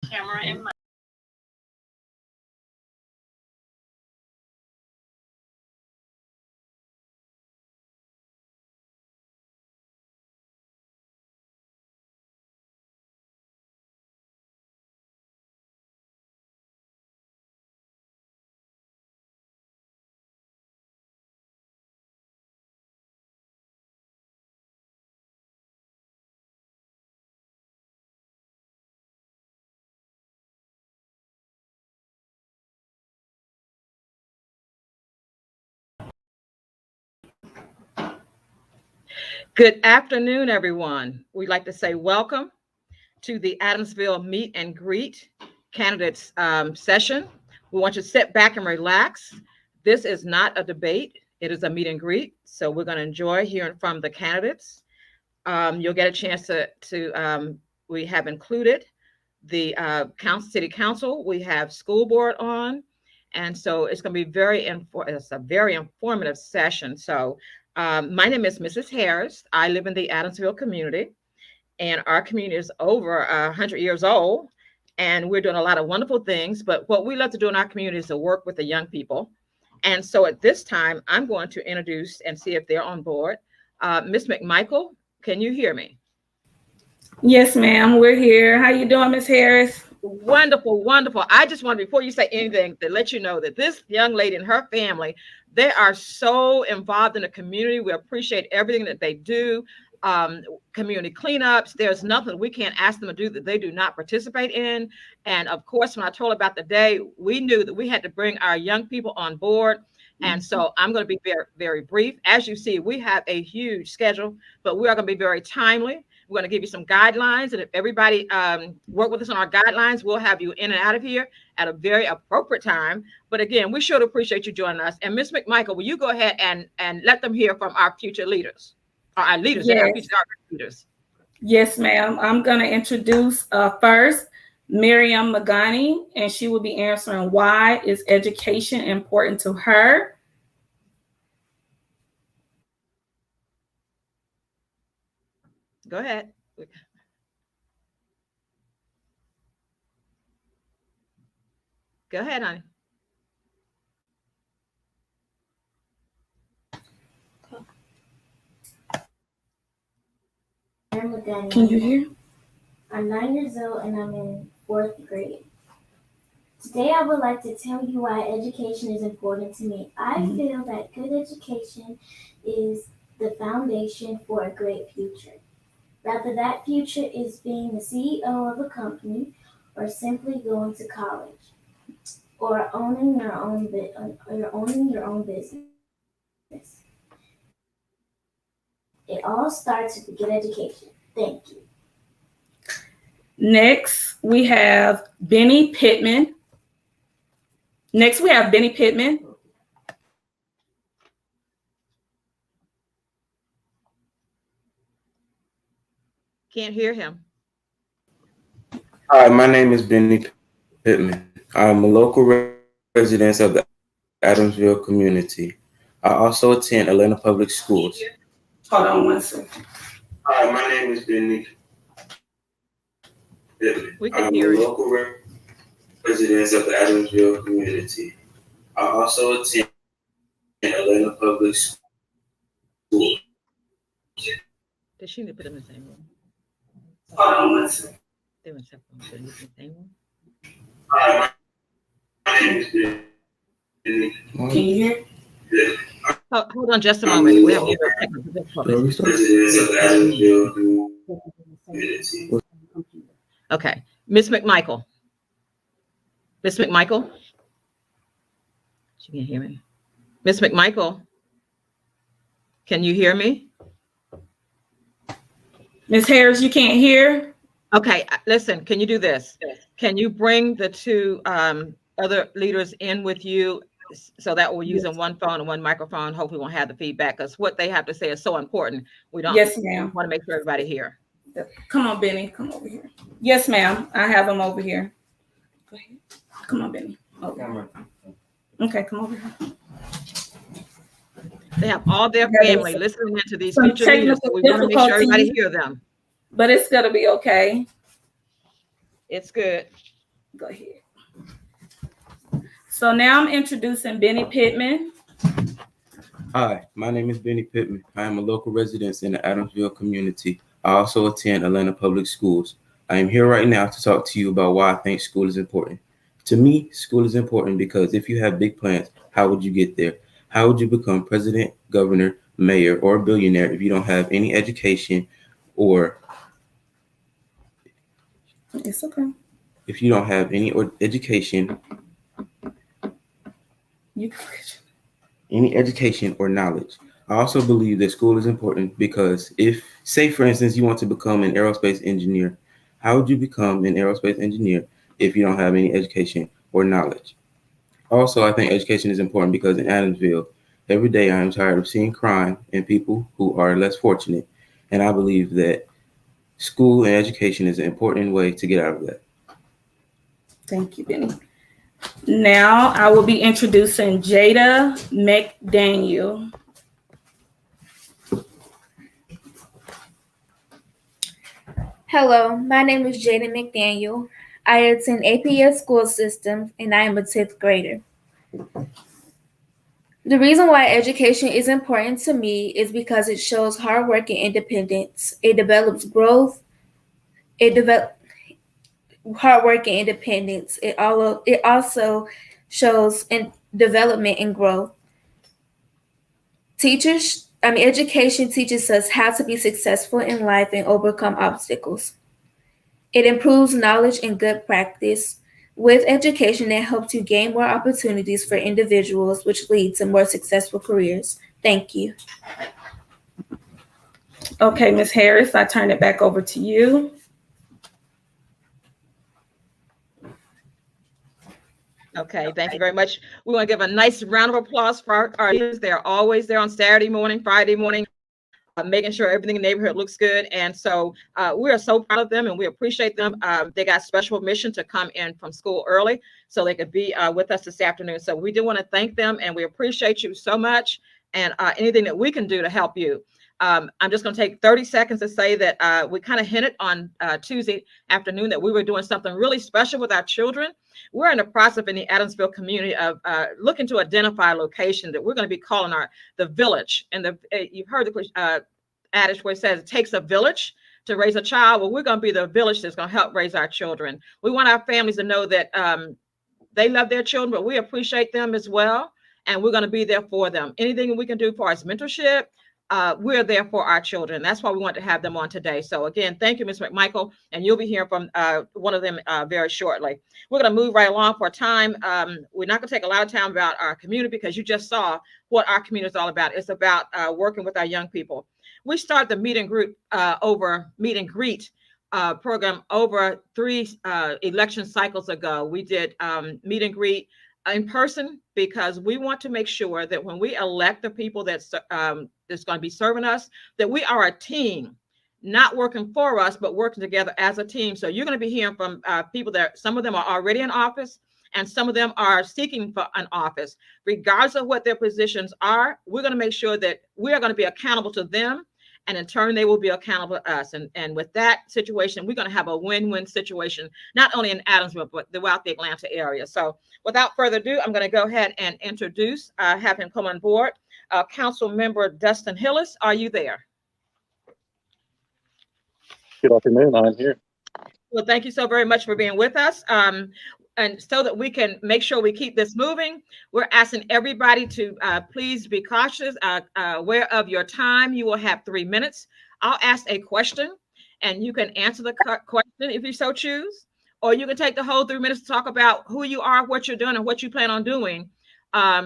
camera and mic. Good afternoon, everyone. We'd like to say welcome to the Adamsville Meet and Greet Candidates session. We want you to sit back and relax. This is not a debate. It is a meet and greet. So we're going to enjoy hearing from the candidates. You'll get a chance we have included the city council. We have school board on. And so it's going to be it's a very informative session. So my name is Mrs. Harris. I live in the Adamsville community, and our community is over 100 years old, and we're doing a lot of wonderful things. But what we love to do in our community is to work with the young people. And so at this time, I'm going to introduce and see if they're on board. Miss McMichael, can you hear me? Yes, ma'am. We're here. How you doing, Miss Harris? Wonderful, wonderful. I just want, before you say anything, to let you know that this young lady and her family, they are so involved in the community. We appreciate everything that they do. Community cleanups. There's nothing we can't ask them to do that they do not participate in. And of course, when I told about the day, we knew that we had to bring our young people on board. And so I'm going to be very, very brief. As you see, we have a huge schedule, but we are going to be very timely. We're going to give you some guidelines. And if everybody work with us on our guidelines, we'll have you in and out of here at a very appropriate time. But again, we sure appreciate you joining us. And Ms. McMichael, will you go ahead and let them hear from our future leaders? Our leaders, yes. And our future leaders. Yes, ma'am. I'm going to introduce first Miriam Magani, and she will be answering why is education important to her. Go ahead. Go ahead, honey. Can you hear? I'm 9 years old and I'm in 4th grade. Today I would like to tell you why education is important to me. I feel that good education is the foundation for a great future. Whether that future is being the CEO of a company or simply going to college or owning your own business. It all starts with a good education. Thank you. Next, we have Benny Pittman. Can't hear him. Hi, my name is Benny Pittman. I'm a local resident of the Adamsville community. I also attend Atlanta Public Schools. Hold on one second. Hi, my name is Benny Pittman. I'm a local resident of the Adamsville community. I also attend Atlanta Public Schools. Does she need to put them in the same room? Hold on one second. They were in separate rooms. Should they be in the same room? Hi, my name is Benny. Can you hear? Hold on just a moment. We have technical difficulties. Okay. Miss McMichael. Miss McMichael? She can't hear me. Miss McMichael? Can you hear me? Miss Harris, you can't hear? Okay, listen, can you do this? Can you bring the two other leaders in with you so that we're using one phone and one microphone? Hopefully we won't have the feedback because what they have to say is so important. We don't Yes, ma'am. want to make sure everybody here. Come on, Benny, come over here. Yes, ma'am, I have them over here. Go ahead. Come on, Benny. Over. Okay, come over here. They have all their family listening into these future leaders, so we want to make sure everybody hear them. But it's gonna be okay. It's good. Go ahead. So now I'm introducing Benny Pittman. Hi, my name is Benny Pittman. I am a local resident in the Adamsville community. I also attend Atlanta Public Schools. I am here right now to talk to you about why I think school is important. To me, school is important because if you have big plans, how would you get there? How would you become president, governor, mayor, or a billionaire if you don't have any education, or It's okay. if you don't have any education, You any education or knowledge? I also believe that school is important because if, say for instance, you want to become an aerospace engineer, how would you become an aerospace engineer if you don't have any education or knowledge? Also, I think education is important because in Adamsville, every day I am tired of seeing crime and people who are less fortunate. And I believe that school and education is an important way to get out of that. Thank you, Benny. Now I will be introducing Jada McDaniel. Hello, my name is Jada McDaniel. I attend APS school system and I am a 10th grader. The reason why education is important to me is because it shows hard work and independence. It develops growth. Hard work and independence. It also shows development and growth. Education teaches us how to be successful in life and overcome obstacles. It improves knowledge and good practice. With education, it helps you gain more opportunities for individuals, which leads to more successful careers. Thank you. Okay, Ms. Harris, I turn it back over to you. Okay, thank you very much. We want to give a nice round of applause for our leaders. They're always there on Saturday morning, Friday morning, making sure everything in the neighborhood looks good. And so we are so proud of them and we appreciate them. They got special mission to come in from school early so they could be with us this afternoon. So we do want to thank them and we appreciate you so much and anything that we can do to help you. I'm just going to take 30 seconds to say that we kind of hinted on Tuesday afternoon that we were doing something really special with our children. We're in the process in the Adamsville community of looking to identify a location that we're going to be calling the village. And you've heard the adage where it says it takes a village to raise a child. Well, we're going to be the village that's going to help raise our children. We want our families to know that they love their children, but we appreciate them as well. And we're going to be there for them. Anything we can do for us mentorship, we're there for our children. That's why we want to have them on today. So again, thank you, Ms. McMichael, and you'll be hearing from one of them very shortly. We're going to move right along for a time. We're not going to take a lot of time about our community because you just saw what our community is all about. It's about working with our young people. We started the meet and greet program over 3 election cycles ago. We did meet and greet in person because we want to make sure that when we elect the people that's going to be serving us, that we are a team, not working for us, but working together as a team. So you're going to be hearing from people that some of them are already in office and some of them are seeking for an office. Regardless of what their positions are, we're going to make sure that we are going to be accountable to them. And in turn, they will be accountable to us. And with that situation, we're going to have a win-win situation, not only in Adamsville, but throughout the Atlanta area. So without further ado, I'm going to go ahead and introduce, have him come on board. Council Member Dustin Hillis, are you there? Good afternoon, I'm here. Well, thank you so very much for being with us. And so that we can make sure we keep this moving, we're asking everybody to please be cautious, aware of your time. You will have 3 minutes. I'll ask a question and you can answer the question if you so choose, or you can take the whole 3 minutes to talk about who you are, what you're doing, and what you plan on doing.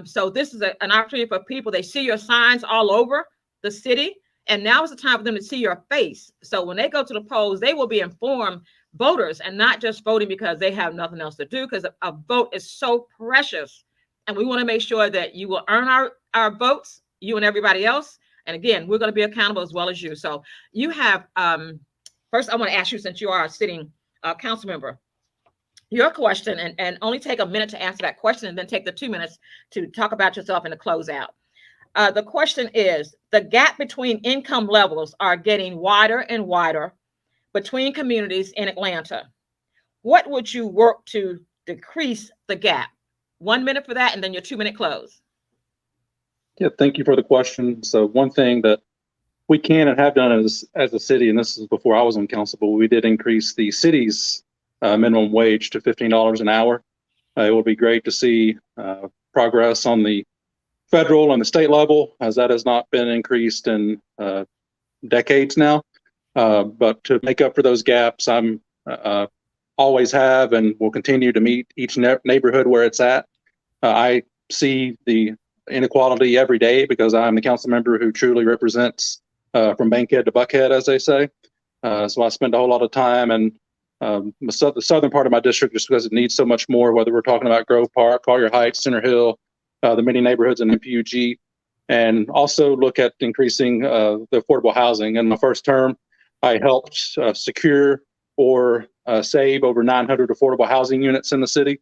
So this is an opportunity for people. They see your signs all over the city, and now is the time for them to see your face. So when they go to the polls, they will be informed voters and not just voting because they have nothing else to do, because a vote is so precious. And we want to make sure that you will earn our votes, you and everybody else. And again, we're going to be accountable as well as you. So you have, first, I want to ask you, since you are a sitting council member, your question, and only take a minute to answer that question, and then take the 2 minutes to talk about yourself and to close out. The question is, the gap between income levels are getting wider and wider between communities in Atlanta. what would you work to decrease the gap? 1 minute for that, and then your 2-minute close. Yeah, thank you for the question. So one thing that we can and have done as a city, and this is before I was on council, but we did increase the city's minimum wage to $15 an hour. It would be great to see progress on the federal and the state level, as that has not been increased in decades now. But to make up for those gaps, I'm always have and will continue to meet each neighborhood where it's at. I see the inequality every day because I'm the council member who truly represents from Bankhead to Buckhead, as they say. So I spend a whole lot of time in the southern part of my district just because it needs so much more, whether we're talking about Grove Park, Collier Heights, Center Hill, the many neighborhoods in MPUG, and also look at increasing the affordable housing. In my first term, I helped secure or save over 900 affordable housing units in the city.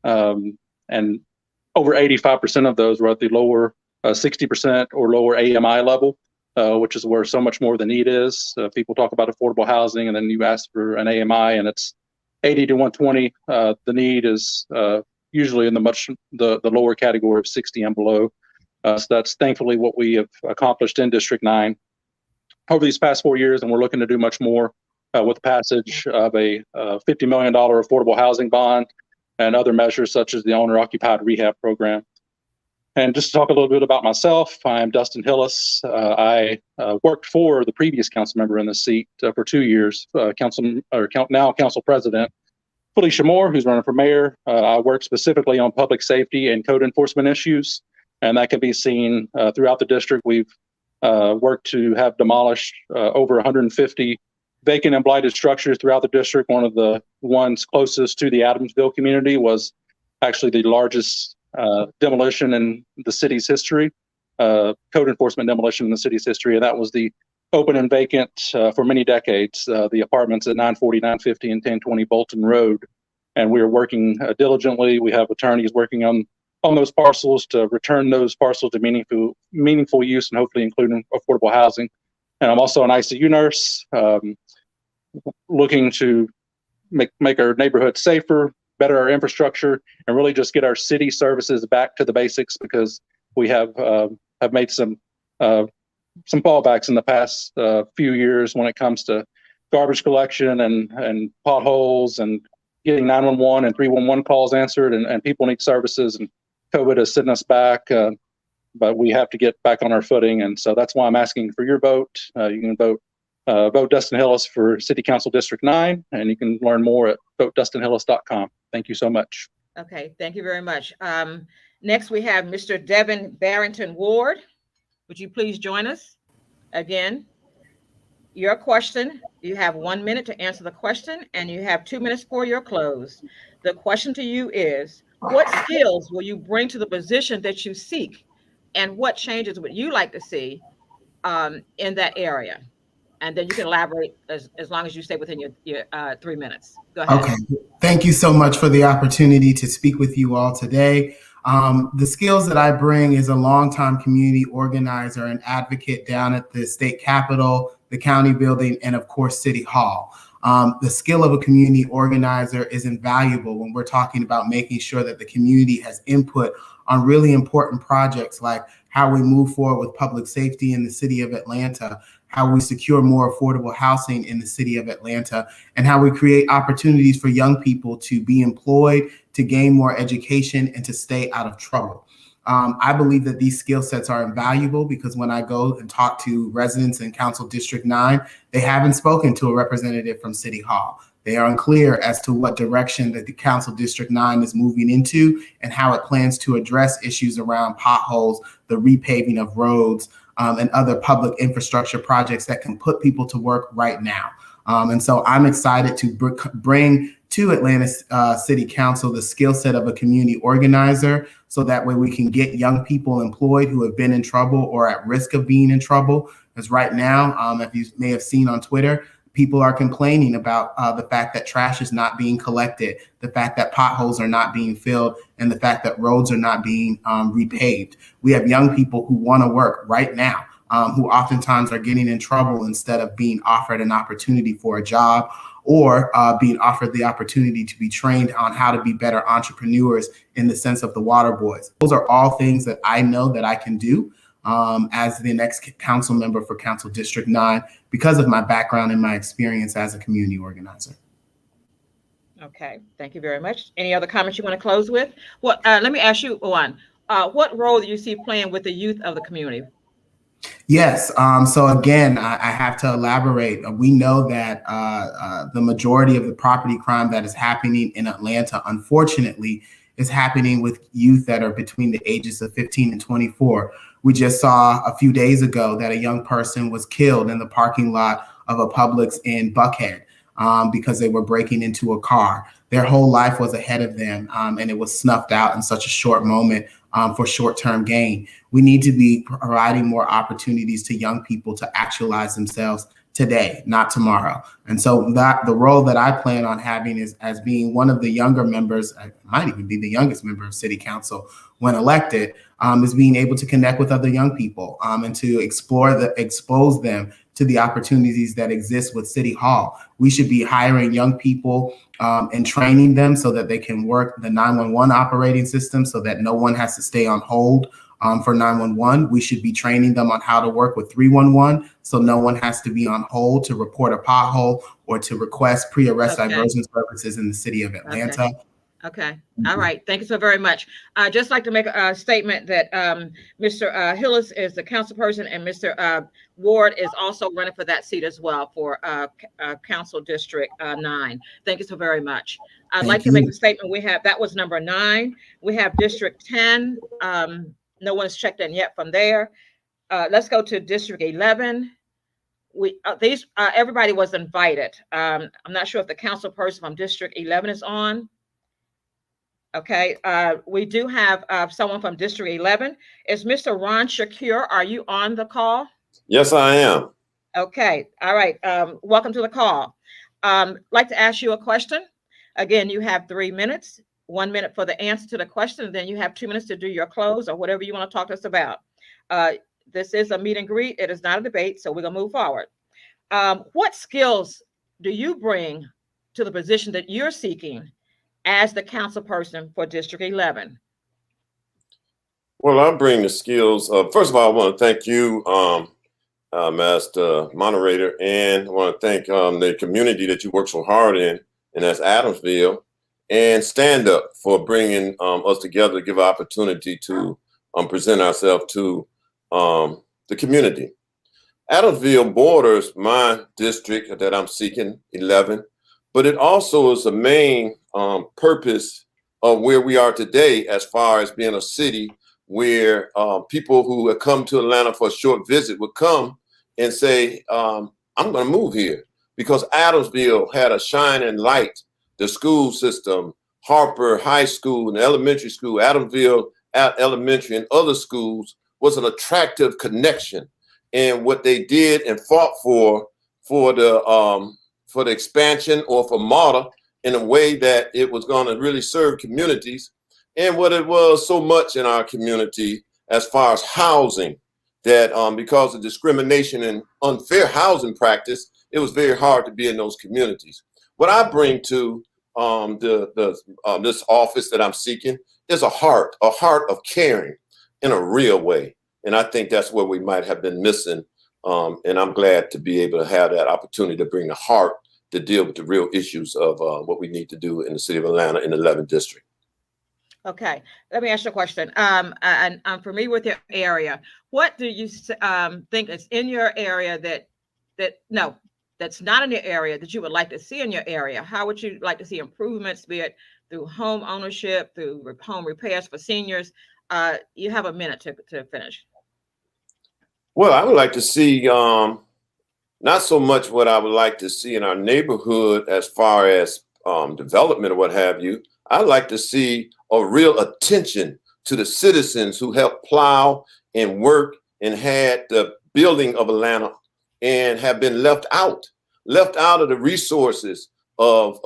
And over 85% of those were at the lower 60% or lower AMI level, which is where so much more the need is. People talk about affordable housing, and then you ask for an AMI, and it's 80 to 120. The need is usually in the lower category of 60 and below. So that's thankfully what we have accomplished in District 9 over these past 4 years, and we're looking to do much more with the passage of a $50 million affordable housing bond and other measures such as the owner-occupied rehab program. And just to talk a little bit about myself, I'm Dustin Hillis. I worked for the previous council member in the seat for 2 years, now council president, Felicia Moore, who's running for mayor. I work specifically on public safety and code enforcement issues, and that can be seen throughout the district. We've worked to have demolished over 150 vacant and blighted structures throughout the district. One of the ones closest to the Adamsville community was actually the largest demolition in the city's history, code enforcement demolition in the city's history, and that was the open and vacant for many decades, the apartments at 940, 950, and 1020 Bolton Road. And we are working diligently. We have attorneys working on those parcels to return those parcels to meaningful use and hopefully including affordable housing. And I'm also an ICU nurse, looking to make our neighborhood safer, better our infrastructure, and really just get our city services back to the basics, because we have made some fallbacks in the past few years when it comes to garbage collection and potholes and getting 911 and 311 calls answered, and people need services, and COVID is sitting us back, but we have to get back on our footing. And so that's why I'm asking for your vote. You can vote Dustin Hillis for City Council District 9, and you can learn more at votedustinhillis.com. Thank you so much. Okay, thank you very much. Next, we have Mr. Devin Barrington Ward. Would you please join us again? Your question, you have 1 minute to answer the question, and you have 2 minutes for your close. The question to you is, what skills will you bring to the position that you seek, and what changes would you like to see in that area? And then you can elaborate as long as you stay within your 3 minutes. Go ahead. Okay. Thank you so much for the opportunity to speak with you all today. The skills that I bring is a longtime community organizer and advocate down at the state capitol, the county building, and of course, City Hall. The skill of a community organizer is invaluable when we're talking about making sure that the community has input on really important projects like how we move forward with public safety in the city of Atlanta, how we secure more affordable housing in the city of Atlanta, and how we create opportunities for young people to be employed, to gain more education, and to stay out of trouble. I believe that these skill sets are invaluable because when I go and talk to residents in Council District 9, they haven't spoken to a representative from City Hall. They are unclear as to what direction that the Council District 9 is moving into and how it plans to address issues around potholes, the repaving of roads, and other public infrastructure projects that can put people to work right now. And so I'm excited to bring to Atlanta City Council the skill set of a community organizer, so that way we can get young people employed who have been in trouble or at risk of being in trouble. Because right now, if you may have seen on Twitter, people are complaining about the fact that trash is not being collected, the fact that potholes are not being filled, and the fact that roads are not being repaved. We have young people who want to work right now. who oftentimes are getting in trouble instead of being offered an opportunity for a job or being offered the opportunity to be trained on how to be better entrepreneurs in the sense of the water boys. Those are all things that I know that I can do as the next council member for Council District 9 because of my background and my experience as a community organizer. Okay, thank you very much. Any other comments you want to close with? Well, let me ask you one. What role do you see playing with the youth of the community? Yes. So again, I have to elaborate. We know that the majority of the property crime that is happening in Atlanta, unfortunately, is happening with youth that are between the ages of 15 and 24. We just saw a few days ago that a young person was killed in the parking lot of a Publix in Buckhead because they were breaking into a car. Their whole life was ahead of them, and it was snuffed out in such a short moment for short-term gain. We need to be providing more opportunities to young people to actualize themselves today, not tomorrow. And so that the role that I plan on having is as being one of the younger members, I might even be the youngest member of City Council when elected, is being able to connect with other young people and to expose them to the opportunities that exist with City Hall. We should be hiring young people and training them so that they can work the 911 operating system so that no one has to stay on hold for 911. We should be training them on how to work with 311 so no one has to be on hold to report a pothole or to request pre-arrest diversion services in the city of Atlanta. Okay. All right. Thank you so very much. I'd just like to make a statement that Mr. Hillis is the council person and Mr. Ward is also running for that seat as well for Council District 9. Thank you so very much. I'd like to make a statement. That was number 9. We have District 10. No one's checked in yet from there. Let's go to District 11. Everybody was invited. I'm not sure if the council person from District 11 is on. Okay, we do have someone from District 11. Is Mr. Ron Shakir, are you on the call? Yes, I am. Okay, all right. Welcome to the call. Like to ask you a question. Again, you have 3 minutes, 1 minute for the answer to the question, and then you have 2 minutes to do your close or whatever you want to talk to us about. This is a meet and greet. It is not a debate, so we're gonna move forward. What skills do you bring to the position that you're seeking as the council person for District 11? Well, I bring the skills. First of all, I want to thank you, as the moderator, and I want to thank the community that you work so hard in, and that's Adamsville, and Stand Up for bringing us together to give opportunity to present ourselves to the community. Adamsville borders my district that I'm seeking, 11, but it also is the main purpose of where we are today as far as being a city where people who have come to Atlanta for a short visit would come and say, I'm going to move here because Adamsville had a shining light. The school system, Harper High School and elementary school, Adamsville Elementary and other schools was an attractive connection. And what they did and fought for the expansion or for model in a way that it was going to really serve communities. And what it was so much in our community as far as housing that because of discrimination and unfair housing practice, it was very hard to be in those communities. What I bring to this office that I'm seeking is a heart of caring in a real way. And I think that's where we might have been missing. And I'm glad to be able to have that opportunity to bring the heart to deal with the real issues of what we need to do in the city of Atlanta in the 11th district. Okay, let me ask you a question. And I'm familiar with your area. What do you think is in your area that's not in your area that you would like to see in your area? How would you like to see improvements, be it through home ownership, through home repairs for seniors? You have a minute to finish. Well, I would like to see not so much what I would like to see in our neighborhood as far as development or what have you. I'd like to see a real attention to the citizens who helped plow and work and had the building of Atlanta and have been left out of the resources of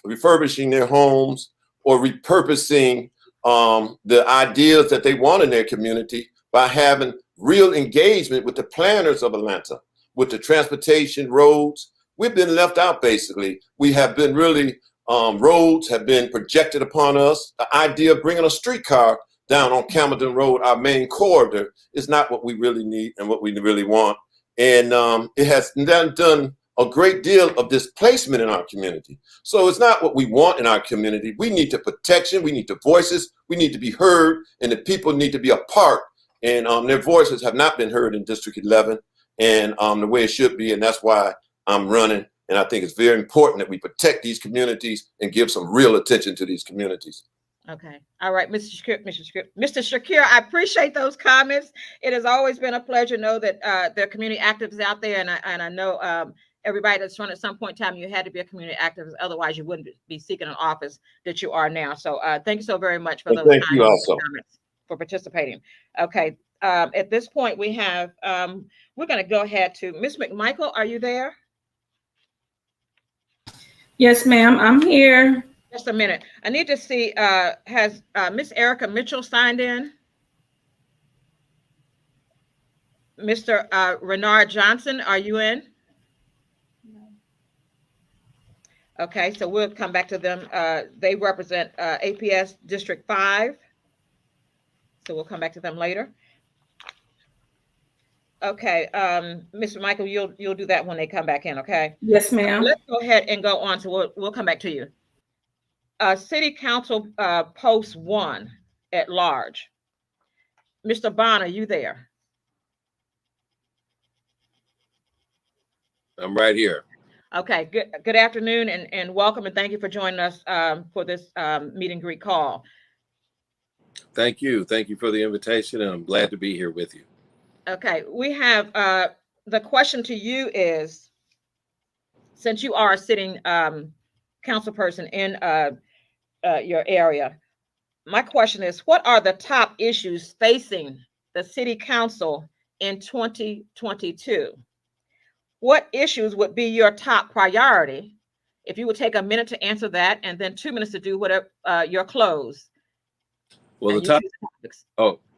refurbishing their homes or repurposing the ideas that they want in their community by having real engagement with the planners of Atlanta, with the transportation, roads. We've been left out, basically. We have been really, roads have been projected upon us. The idea of bringing a streetcar down on Camden Road, our main corridor, is not what we really need and what we really want. And it has done a great deal of displacement in our community. So it's not what we want in our community. We need the protection, we need the voices, we need to be heard, and the people need to be a part. And their voices have not been heard in District 11 and the way it should be. And that's why I'm running. And I think it's very important that we protect these communities and give some real attention to these communities. Okay. All right, Mr. Shakir, I appreciate those comments. It has always been a pleasure to know that there are community activists out there. And I know everybody that's run at some point in time, you had to be a community activist. Otherwise, you wouldn't be seeking an office that you are now. So thank you so very much for those comments for participating. Okay. At this point, we have, we're going to go ahead to Ms. McMichael. Are you there? Yes, ma'am. I'm here. Just a minute. I need to see, has Miss Erica Mitchell signed in? Mr. Renard Johnson, are you in? No. Okay, so we'll come back to them. They represent APS District 5. So we'll come back to them later. Okay, Mr. Michael, you'll do that when they come back in, okay? Yes, ma'am. Let's go ahead and go on. So we'll come back to you. City Council Post 1 at large. Mr. Bond, are you there? I'm right here. Okay, good afternoon and welcome, and thank you for joining us for this meet and greet call. Thank you. Thank you for the invitation, and I'm glad to be here with you. Okay, we have the question to you is, since you are a sitting council person in your area, my question is, what are the top issues facing the city council in 2022? What issues would be your top priority? If you would take a minute to answer that, and then 2 minutes to do whatever your close. Well,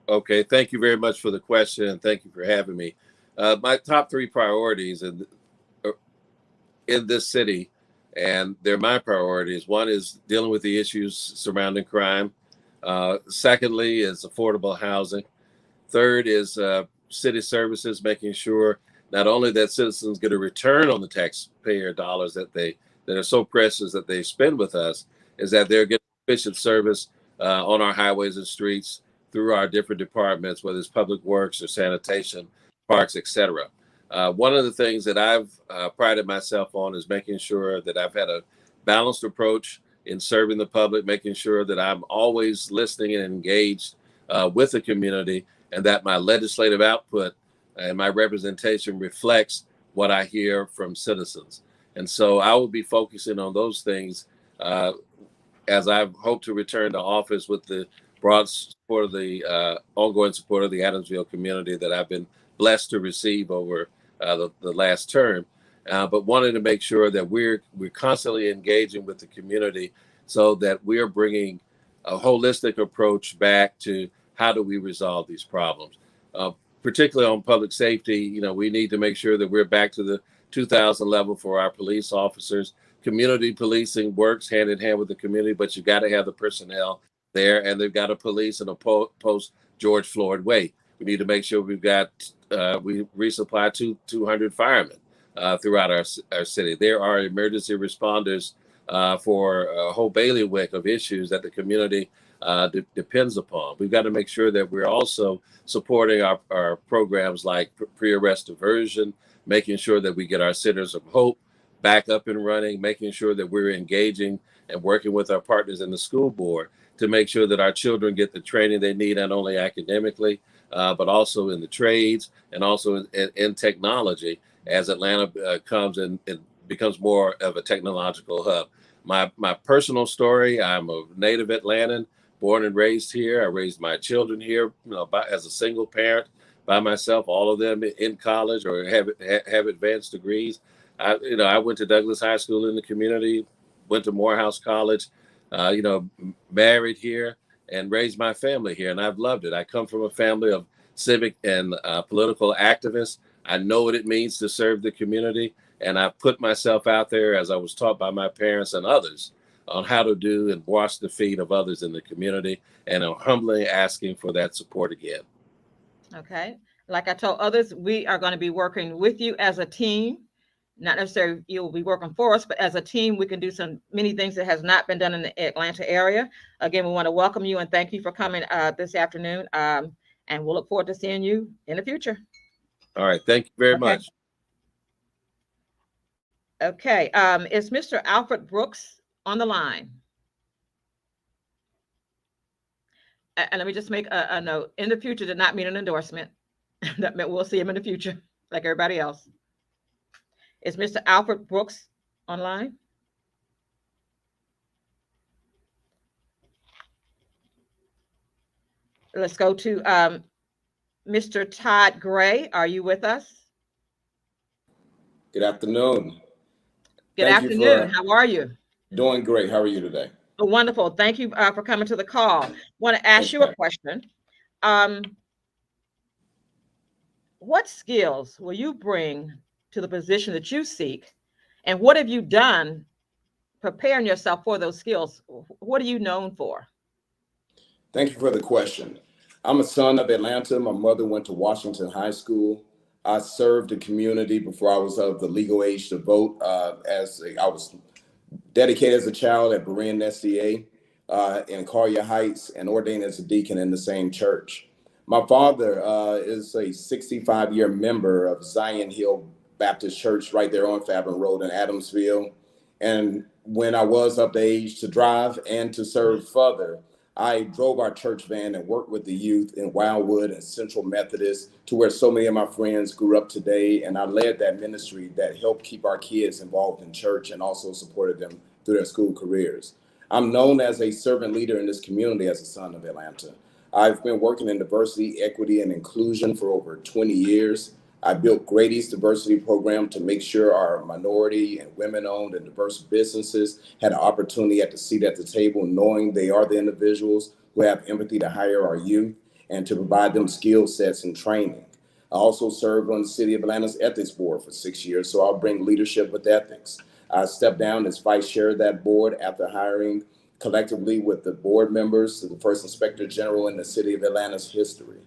okay. Thank you very much for the question, and thank you for having me. My top 3 priorities in this city, and they're my priorities. One is dealing with the issues surrounding crime. Secondly is affordable housing. Third is city services, making sure not only that citizens get a return on the taxpayer dollars that are so precious that they spend with us, is that they're getting efficient service on our highways and streets through our different departments, whether it's public works or sanitation, parks, etc. One of the things that I've prided myself on is making sure that I've had a balanced approach in serving the public, making sure that I'm always listening and engaged with the community, and that my legislative output and my representation reflects what I hear from citizens. And so I will be focusing on those things as I hope to return to office with the broad support of the ongoing support of the Adamsville community that I've been blessed to receive over the last term. But wanted to make sure that we're constantly engaging with the community so that we're bringing a holistic approach back to how do we resolve these problems. Particularly on public safety, we need to make sure that we're back to the 2000 level for our police officers. Community policing works hand in hand with the community, but you got to have the personnel there, and they've got to police in a post George Floyd way. We need to make sure we resupply 200 firemen throughout our city. There are emergency responders for a whole bailiwick of issues that the community depends upon. We've got to make sure that we're also supporting our programs like pre-arrest diversion, making sure that we get our centers of hope back up and running, making sure that we're engaging and working with our partners in the school board to make sure that our children get the training they need, not only academically, but also in the trades and also in technology as Atlanta comes and becomes more of a technological hub. My personal story, I'm a native Atlantan, born and raised here. I raised my children here, as a single parent by myself, all of them in college or have advanced degrees. I went to Douglas High School in the community, went to Morehouse College, married here and raised my family here. And I've loved it. I come from a family of civic and political activist. I know what it means to serve the community, and I've put myself out there, as I was taught by my parents and others, on how to do and wash the feet of others in the community, and I'm humbly asking for that support again. Okay. Like I told others, we are going to be working with you as a team. Not necessarily you'll be working for us, but as a team, we can do many things that has not been done in the Atlanta area. Again, we want to welcome you and thank you for coming this afternoon. And we'll look forward to seeing you in the future. All right. Thank you very much. Okay. Is Mr. Alfred Brooks on the line? And let me just make a note. In the future did not mean an endorsement. That meant we'll see him in the future, like everybody else. Is Mr. Alfred Brooks online? Let's go to Mr. Todd Gray. Are you with us? Good afternoon. Good afternoon. How are you? Doing great. How are you today? Oh, wonderful. Thank you for coming to the call. I want to ask you a question. What skills will you bring to the position that you seek? And what have you done preparing yourself for those skills? What are you known for? Thank you for the question. I'm a son of Atlanta. My mother went to Washington High School. I served the community before I was of the legal age to vote. I was dedicated as a child at Berean SDA in Collier Heights and ordained as a deacon in the same church. My father is a 65-year member of Zion Hill Baptist Church right there on Fabian Road in Adamsville. And when I was of the age to drive and to serve further, I drove our church van and worked with the youth in Wildwood and Central Methodist to where so many of my friends grew up today. And I led that ministry that helped keep our kids involved in church and also supported them through their school careers. I'm known as a servant leader in this community as a son of Atlanta. I've been working in diversity, equity, and inclusion for over 20 years. I built Grady's diversity program to make sure our minority and women-owned and diverse businesses had an opportunity at the seat at the table, knowing they are the individuals who have empathy to hire our youth and to provide them skill sets and training. I also served on the City of Atlanta's Ethics Board for 6 years, so I'll bring leadership with ethics. I stepped down as vice chair of that board after hiring collectively with the board members, the first inspector general in the City of Atlanta's history.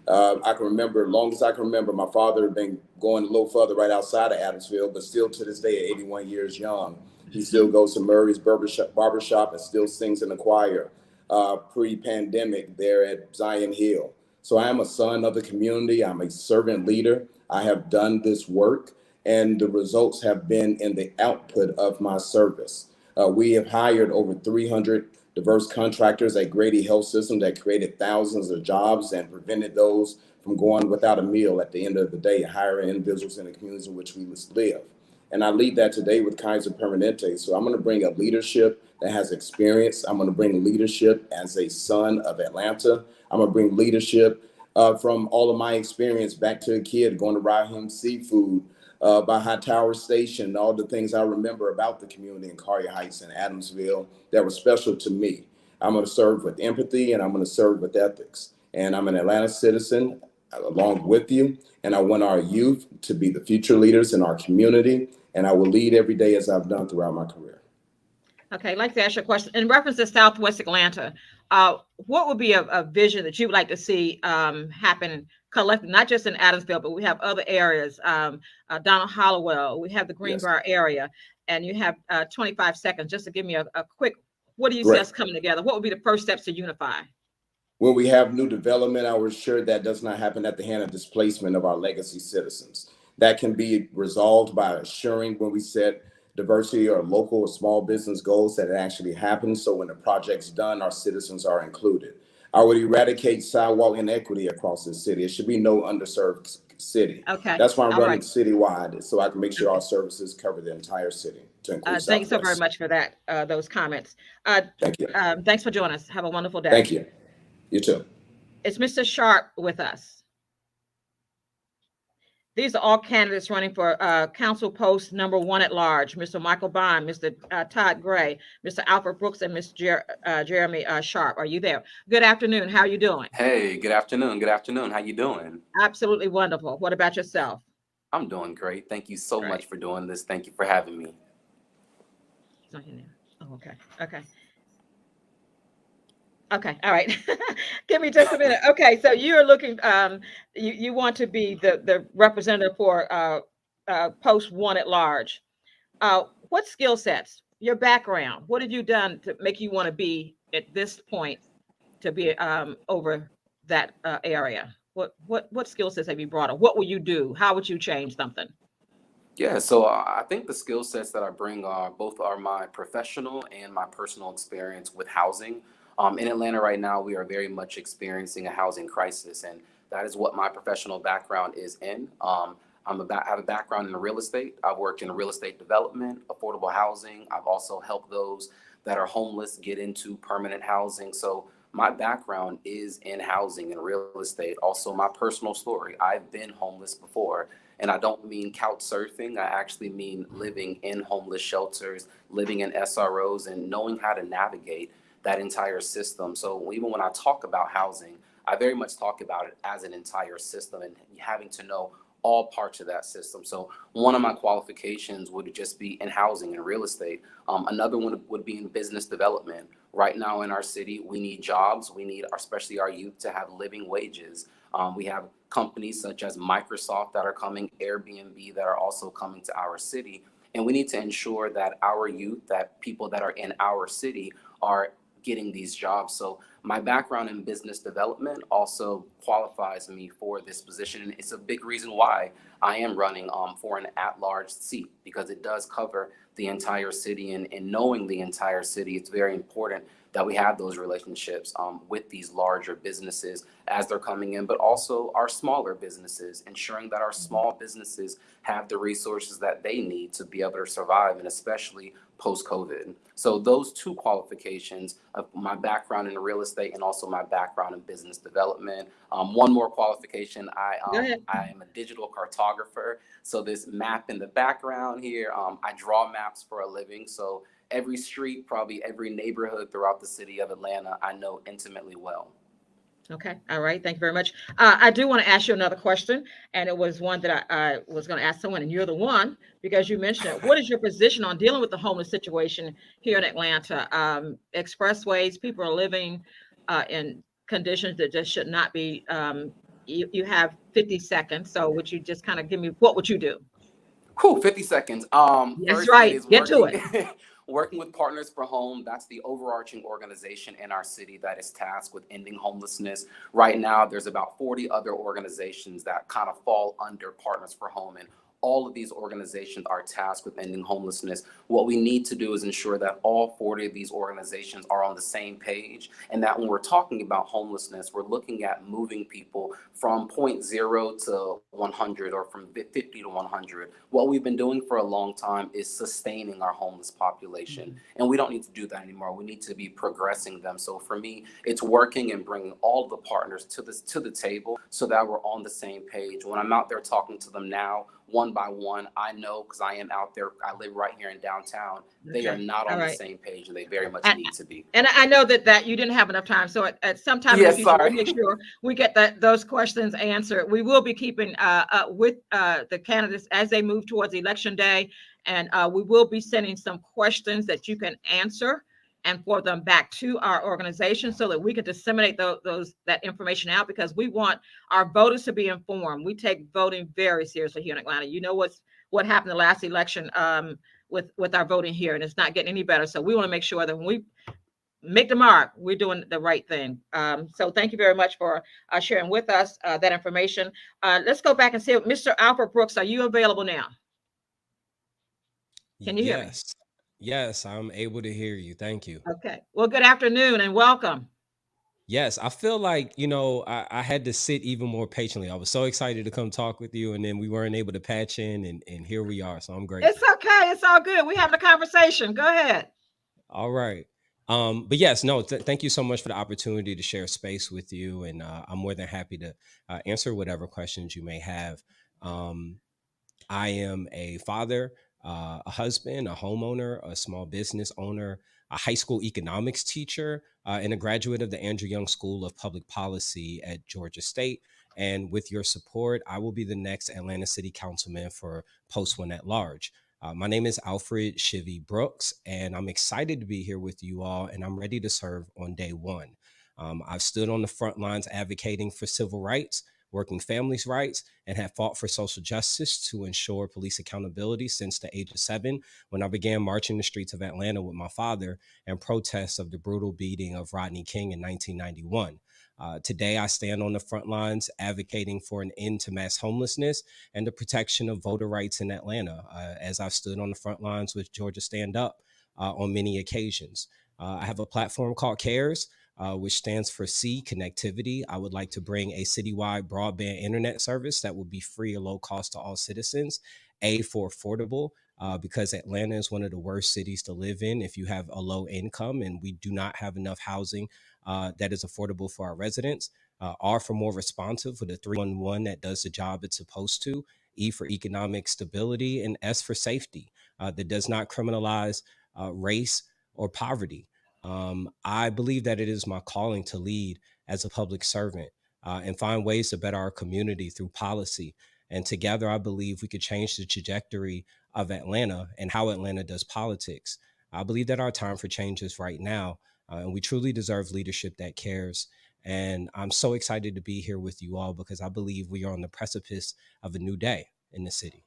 I can remember, long as I can remember, my father had been going a little further right outside of Adamsville, but still to this day, at 81 years young, he still goes to Murray's barbershop and still sings in the choir pre-pandemic there at Zion Hill. So I am a son of the community. I'm a servant leader. I have done this work, and the results have been in the output of my service. We have hired over 300 diverse contractors at Grady Health System that created thousands of jobs and prevented those from going without a meal at the end of the day, hiring individuals in the communities in which we live. And I lead that today with Kaiser Permanente. So I'm going to bring a leadership that has experience. I'm going to bring leadership as a son of Atlanta. I'm going to bring leadership from all of my experience back to a kid going to Raheem Seafood, by Hightower Station, all the things I remember about the community in Collier Heights and Adamsville that were special to me. I'm going to serve with empathy and I'm going to serve with ethics. And I'm an Atlanta citizen along with you. And I want our youth to be the future leaders in our community. And I will lead every day as I've done throughout my career. Okay, I'd like to ask you a question. In reference to Southwest Atlanta, what would be a vision that you would like to see happen collectively, not just in Adamsville, but we have other areas, Donald Hollowell, we have the Greenbrier area, and you have 25 seconds just to give me a quick, what do you see us coming together? What would be the first steps to unify? When we have new development, I will ensure that does not happen at the hand of displacement of our legacy citizens. That can be resolved by assuring when we set diversity or local or small business goals that it actually happens. So when the project's done, our citizens are included. I would eradicate sidewalk inequity across the city. It should be no underserved city. Okay. That's why I'm running citywide, so I can make sure our services cover the entire city to include Thanks so very much for that, those comments. Thank you. Thanks for joining us. Have a wonderful day. Thank you. You too. It's Mr. Sharp with us. These are all candidates running for council post number 1 at large. Mr. Michael Bond, Mr. Todd Gray, Mr. Alfred Brooks, and Mr. Jeremy Sharp. Are you there? Good afternoon. How are you doing? Hey, good afternoon. Good afternoon. How you doing? Absolutely wonderful. What about yourself? I'm doing great. Thank you so Great. much for doing this. Thank you for having me. It's not in there. Oh, okay. Okay. Okay. All right. Give me just a minute. Okay. So you're looking, you want to be the representative for post 1 at large. What skill sets, your background, what have you done to make you want to be at this point to be over that area? What skill sets have you brought up? What will you do? How would you change something? Yeah, so I think the skill sets that I bring are both are my professional and my personal experience with housing. In Atlanta right now, we are very much experiencing a housing crisis, and that is what my professional background is in. I have a background in real estate. I've worked in real estate development, affordable housing. I've also helped those that are homeless get into permanent housing. So my background is in housing and real estate. Also, my personal story. I've been homeless before. And I don't mean couch surfing. I actually mean living in homeless shelters, living in SROs, and knowing how to navigate that entire system. So even when I talk about housing, I very much talk about it as an entire system and having to know all parts of that system. So one of my qualifications would just be in housing and real estate. Another one would be in business development. Right now in our city, we need jobs. We need, especially our youth, to have living wages. We have companies such as Microsoft that are coming, Airbnb that are also coming to our city. And we need to ensure that our youth, that people that are in our city are getting these jobs. So my background in business development also qualifies me for this position. And it's a big reason why I am running for an at-large seat, because it does cover the entire city. And knowing the entire city, it's very important that we have those relationships with these larger businesses as they're coming in, but also our smaller businesses, ensuring that our small businesses have the resources that they need to be able to survive, and especially post-COVID. So those two qualifications of my background in real estate and also my background in business development. One more qualification, I am a digital cartographer. So this map in the background here, I draw maps for a living. So every street, probably every neighborhood throughout the city of Atlanta, I know intimately well. Okay. All right. Thank you very much. I do want to ask you another question, and it was one that I was going to ask someone, and you're the one because you mentioned it. What is your position on dealing with the homeless situation here in Atlanta? Expressways, people are living in conditions that just should not be. You have 50 seconds. So would you just kind of give me, what would you do? Cool, 50 seconds. That's First, right. it is Get to working, it. working with Partners for Home. That's the overarching organization in our city that is tasked with ending homelessness. Right now, there's about 40 other organizations that kind of fall under Partners for Home, and all of these organizations are tasked with ending homelessness. What we need to do is ensure that all 40 of these organizations are on the same page, and that when we're talking about homelessness, we're looking at moving people from 0 to 100 or from 50 to 100. What we've been doing for a long time is sustaining our homeless population, and we don't need to do that anymore. We need to be progressing them. So for me, it's working and bringing all the partners to the table so that we're on the same page. When I'm out there talking to them now, one by one, I know, because I am out there, I live right here in downtown, they are not on the same page, and they very much need to be. And I know that you didn't have enough time. So at some time in the future, we'll make sure we get those questions answered. We will be keeping with the candidates as they move towards Election Day. And we will be sending some questions that you can answer and forward them back to our organization so that we can disseminate that information out, because we want our voters to be informed. We take voting very seriously here in Atlanta. You know what happened the last election with our voting here, and it's not getting any better. So we want to make sure that when we make the mark, we're doing the right thing. So thank you very much for sharing with us that information. Let's go back and see, Mr. Alfred Brooks, are you available now? Can you hear me? Yes, I'm able to hear you. Thank you. Okay. Well, good afternoon and welcome. Yes, I feel like, I had to sit even more patiently. I was so excited to come talk with you, and then we weren't able to patch in, and here we are. So I'm grateful. It's okay. It's all good. We're having a conversation. Go ahead. All right. But yes, no, thank you so much for the opportunity to share space with you. And I'm more than happy to answer whatever questions you may have. I am a father, a husband, a homeowner, a small business owner, a high school economics teacher, and a graduate of the Andrew Young School of Public Policy at Georgia State. And with your support, I will be the next Atlanta City Councilman for Post 1 at Large. My name is Alfred Shivy Brooks, and I'm excited to be here with you all, and I'm ready to serve on day one. I've stood on the front lines advocating for civil rights, working families' rights, and have fought for social justice to ensure police accountability since the age of 7, when I began marching the streets of Atlanta with my father in protest of the brutal beating of Rodney King in 1991. Today, I stand on the front lines advocating for an end to mass homelessness and the protection of voter rights in Atlanta, as I've stood on the front lines with Georgia Stand Up on many occasions. I have a platform called CARES, which stands for C, connectivity. I would like to bring a citywide broadband internet service that will be free or low cost to all citizens. A, for affordable, because Atlanta is one of the worst cities to live in if you have a low income, and we do not have enough housing that is affordable for our residents. R, for more responsive, with a 311 that does the job it's supposed to. E, for economic stability, and S, for safety, that does not criminalize race or poverty. I believe that it is my calling to lead as a public servant and find ways to better our community through policy. And together, I believe we could change the trajectory of Atlanta and how Atlanta does politics. I believe that our time for change is right now, and we truly deserve leadership that cares. And I'm so excited to be here with you all because I believe we are on the precipice of a new day in the city.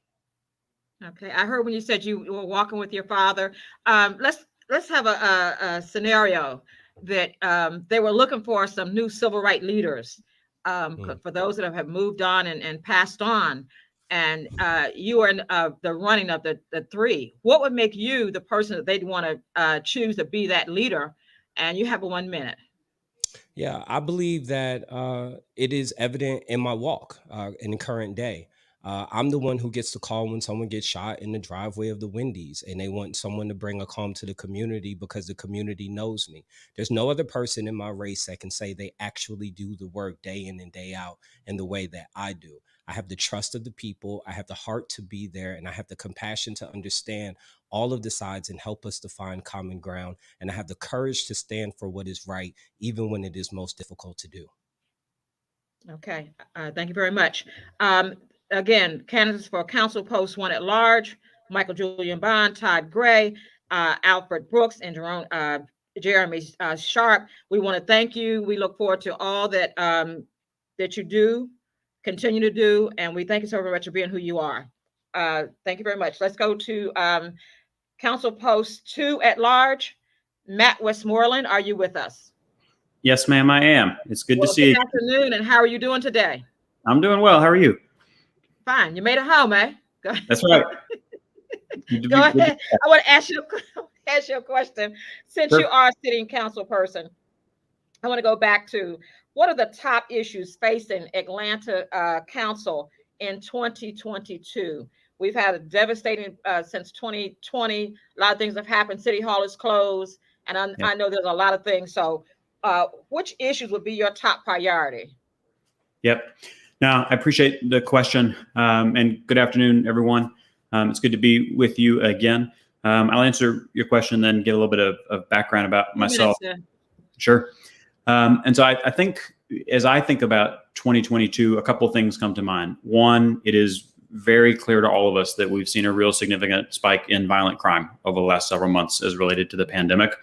Okay, I heard when you said you were walking with your father. Let's have a scenario that they were looking for some new civil rights leaders for those that have moved on and passed on, and you are in the running of the three. What would make you the person that they'd want to choose to be that leader? And you have 1 minute. Yeah, I believe that it is evident in my walk in the current day. I'm the one who gets the call when someone gets shot in the driveway of the Wendy's, and they want someone to bring a calm to the community because the community knows me. There's no other person in my race that can say they actually do the work day in and day out in the way that I do. I have the trust of the people. I have the heart to be there, and I have the compassion to understand all of the sides and help us to find common ground. And I have the courage to stand for what is right, even when it is most difficult to do. Okay, thank you very much. Again, candidates for Council Post 1 at Large: Michael Julian Bond, Todd Gray, Alfred Brooks, and Jeremy Sharp. We want to thank you. We look forward to all that that you do, continue to do, and we thank you so very much for being who you are. Thank you very much. Let's go to Council Post 2 at Large. Matt Westmoreland, are you with us? Yes, ma'am, I am. It's good to see you. Good afternoon, and how are you doing today? I'm doing well. How are you? Fine. You made it home, eh? That's right. Go ahead. I want to ask you a question. Since you are a sitting council person, I want to go back to what are the top issues facing Atlanta Council in 2022? We've had a devastating since 2020. A lot of things have happened. City Hall is closed, and I know there's a lot of things. So, which issues would be your top priority? Yep. Now, I appreciate the question, and good afternoon, everyone. It's good to be with you again. I'll answer your question, then get a little bit of background about myself. Sure. And so I think, as I think about 2022, a couple of things come to mind. One, it is very clear to all of us that we've seen a real significant spike in violent crime over the last several months as related to the pandemic.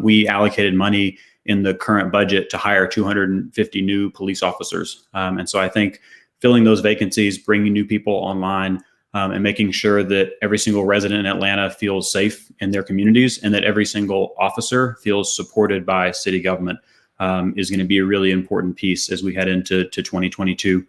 We allocated money in the current budget to hire 250 new police officers. And so I think filling those vacancies, bringing new people online, and making sure that every single resident in Atlanta feels safe in their communities and that every single officer feels supported by city government is going to be a really important piece as we head into 2022.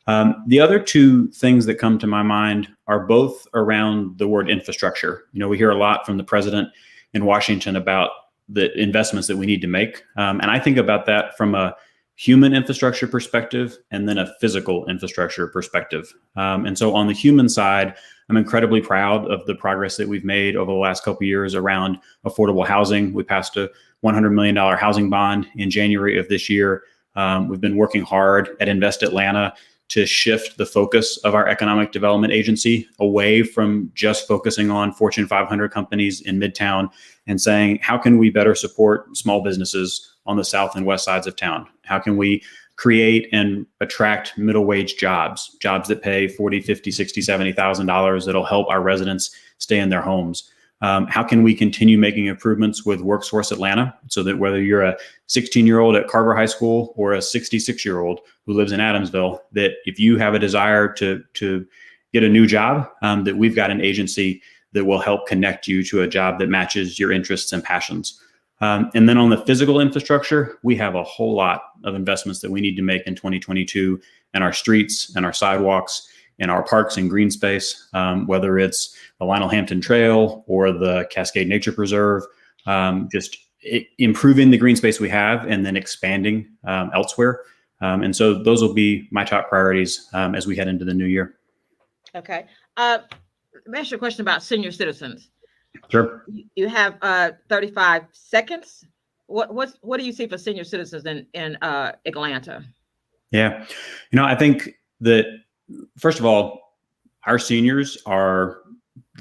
The other two things that come to my mind are both around the word infrastructure. You know, we hear a lot from the president in Washington about the investments that we need to make. And I think about that from a human infrastructure perspective and then a physical infrastructure perspective. And so on the human side, I'm incredibly proud of the progress that we've made over the last couple of years around affordable housing. We passed a $100 million housing bond in January of this year. We've been working hard at Invest Atlanta to shift the focus of our economic development agency away from just focusing on Fortune 500 companies in Midtown and saying, how can we better support small businesses on the south and west sides of town? How can we create and attract middle wage jobs that pay $40,000, $50,000, $60,000, $70,000 that'll help our residents stay in their homes? How can we continue making improvements with WorkSource Atlanta so that whether you're a 16-year-old at Carver High School or a 66-year-old who lives in Adamsville, that if you have a desire to get a new job, that we've got an agency that will help connect you to a job that matches your interests and passions. And then on the physical infrastructure, we have a whole lot of investments that we need to make in 2022 in our streets and our sidewalks, in our parks and green space, whether it's the Lionel Hampton Trail or the Cascade Nature Preserve, improving the green space we have and then expanding elsewhere. And so those will be my top priorities as we head into the new year. Okay. Let me ask you a question about senior citizens. Sure. You have 35 seconds. What do you see for senior citizens in Atlanta? Yeah. I think that, first of all, our seniors are